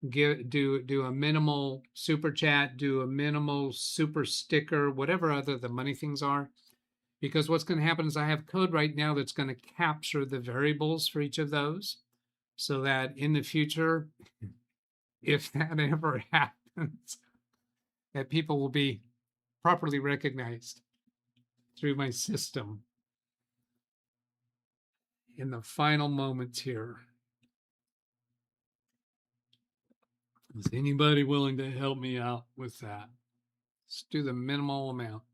do a minimal super chat, do a minimal super sticker, whatever other the money things are, because what's going to happen is I have code right now that's going to capture the variables for each of those, so that in the future, if that ever happens, that people will be properly recognized through my system in the final moments here. Is anybody willing to help me out with that? Let's do the minimal amount.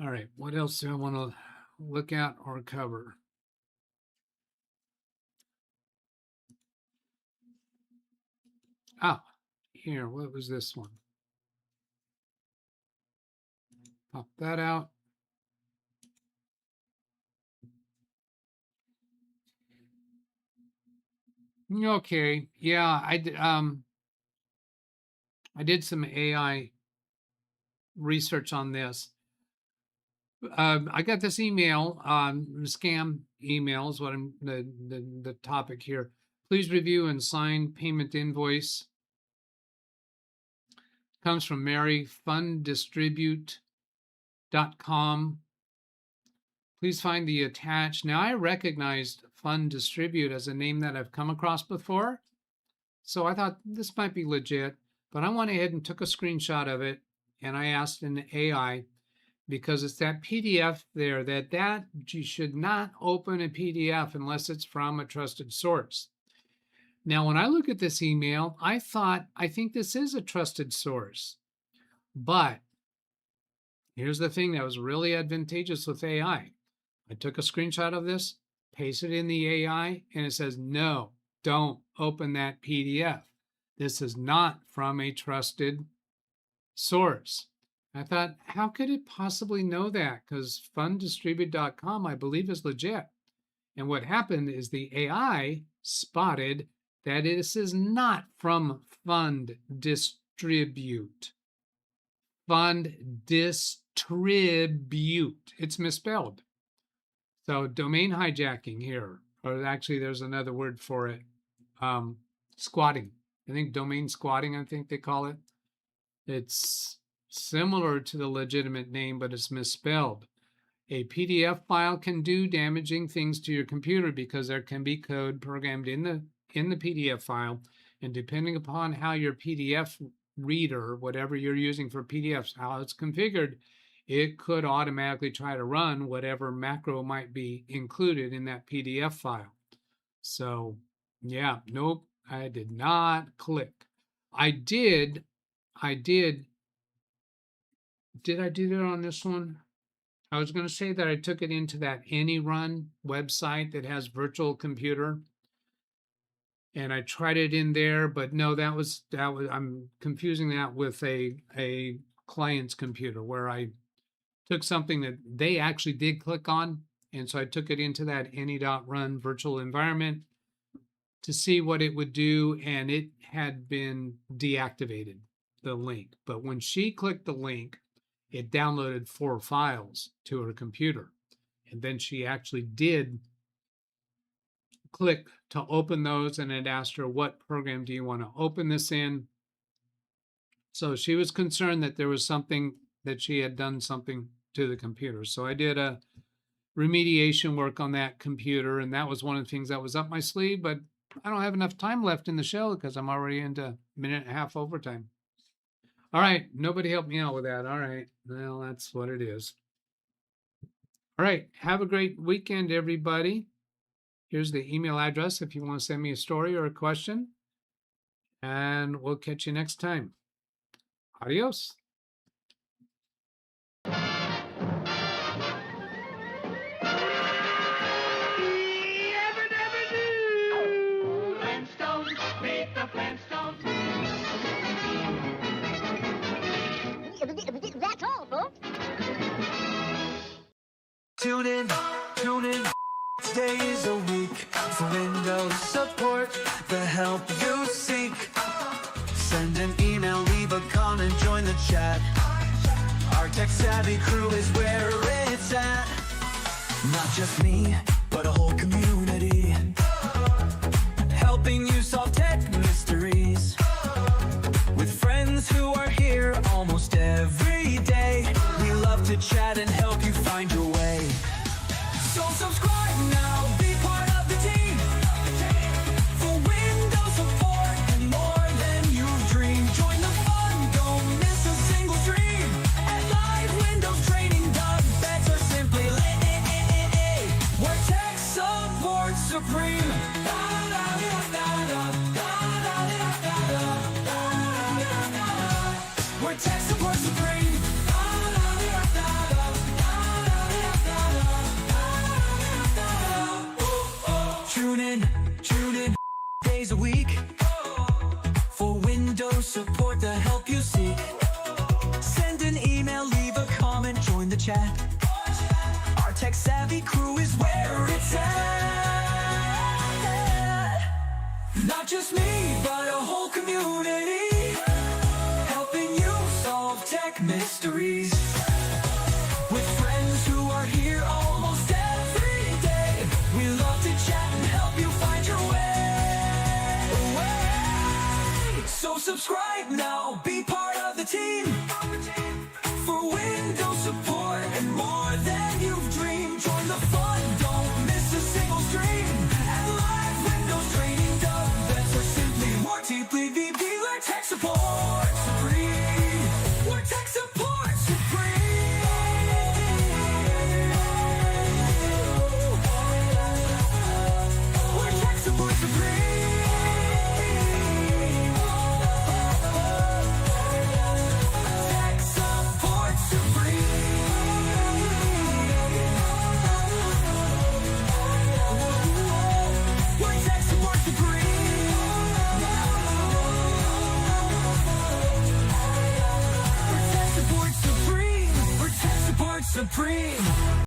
All right, what else do I want to look at or cover? Ah, here, what was this one? Pop that out. Okay, yeah, I did some AI research on this. I got this email, scam email is what I'm the topic here. Please review and sign payment invoice. Comes from Mary, funddistribute.com. Please find the attached. Now I recognized Fund Distribute as a name that I've come across before. So I thought this might be legit, but I went ahead and took a screenshot of it and I asked an AI, because it's that PDF there, that you should not open a PDF unless it's from a trusted source. Now, when I look at this email, I think this is a trusted source. But here's the thing that was really advantageous with AI. I took a screenshot of this, pasted it in the AI, and it says, no, don't open that PDF. This is not from a trusted source. I thought, how could it possibly know that? Because funddistribute.com, I believe, is legit. And what happened is the AI spotted that this is not from Fund Distribute. Fund Distribute. It's misspelled. So domain hijacking here, or actually there's another word for it. Squatting. I think domain squatting, I think they call it. It's similar to the legitimate name, but it's misspelled. A PDF file can do damaging things to your computer because there can be code programmed in the PDF file, and depending upon how your PDF reader, whatever you're using for PDFs, how it's configured, it could automatically try to run whatever macro might be included in that PDF file. So yeah, nope, I did not click. Did I do that on this one? I was going to say that I took it into that AnyRun website that has virtual computer, and I tried it in there, but no, that was I'm confusing that with a client's computer where I took something that they actually did click on, and so I took it into that any.run virtual environment to see what it would do, and it had been deactivated, the link. But when she clicked the link, it downloaded 4 files to her computer. And then she actually did click to open those, and it asked her, what program do you want to open this in? So she was concerned that there was something, that she had done something to the computer. So I did a remediation work on that computer, and that was one of the things that was up my sleeve, but I don't have enough time left in the show because I'm already into a minute and a half overtime. All right, nobody helped me out with that. All right, well, that's what it is. All right, have a great weekend, everybody. Here's the email address if you want to send me a story or a question, and we'll catch you next time. Adios. That's all, folks. Tune in. Days a week for Windows support, the help you seek. Send an email, leave a comment, join the chat. Our tech-savvy crew is where it's at. Not just me, but a whole community, helping you solve tech mysteries. With friends who are here almost every day, we love to chat and help you find your way. So subscribe now, be part of the team, for Windows support and more than you dream. Join the fun, don't miss a single stream. At LiveWindowsTraining-DougBetts are simply where tech support supreme. Where tech support supreme. days a week. For Windows support, the help you seek. Send an email, leave a comment, join the chat. Our tech-savvy crew is where it's at. Not just me, but a whole community, helping you solve tech mysteries. With friends who are here almost every day, we love to chat and help you find your way. So subscribe now, be part of the team. For Windows support and more than you've dreamed. Join the fun, don't miss a single stream. And live Windows training, DougBetts, or simply more deeply VB tech support.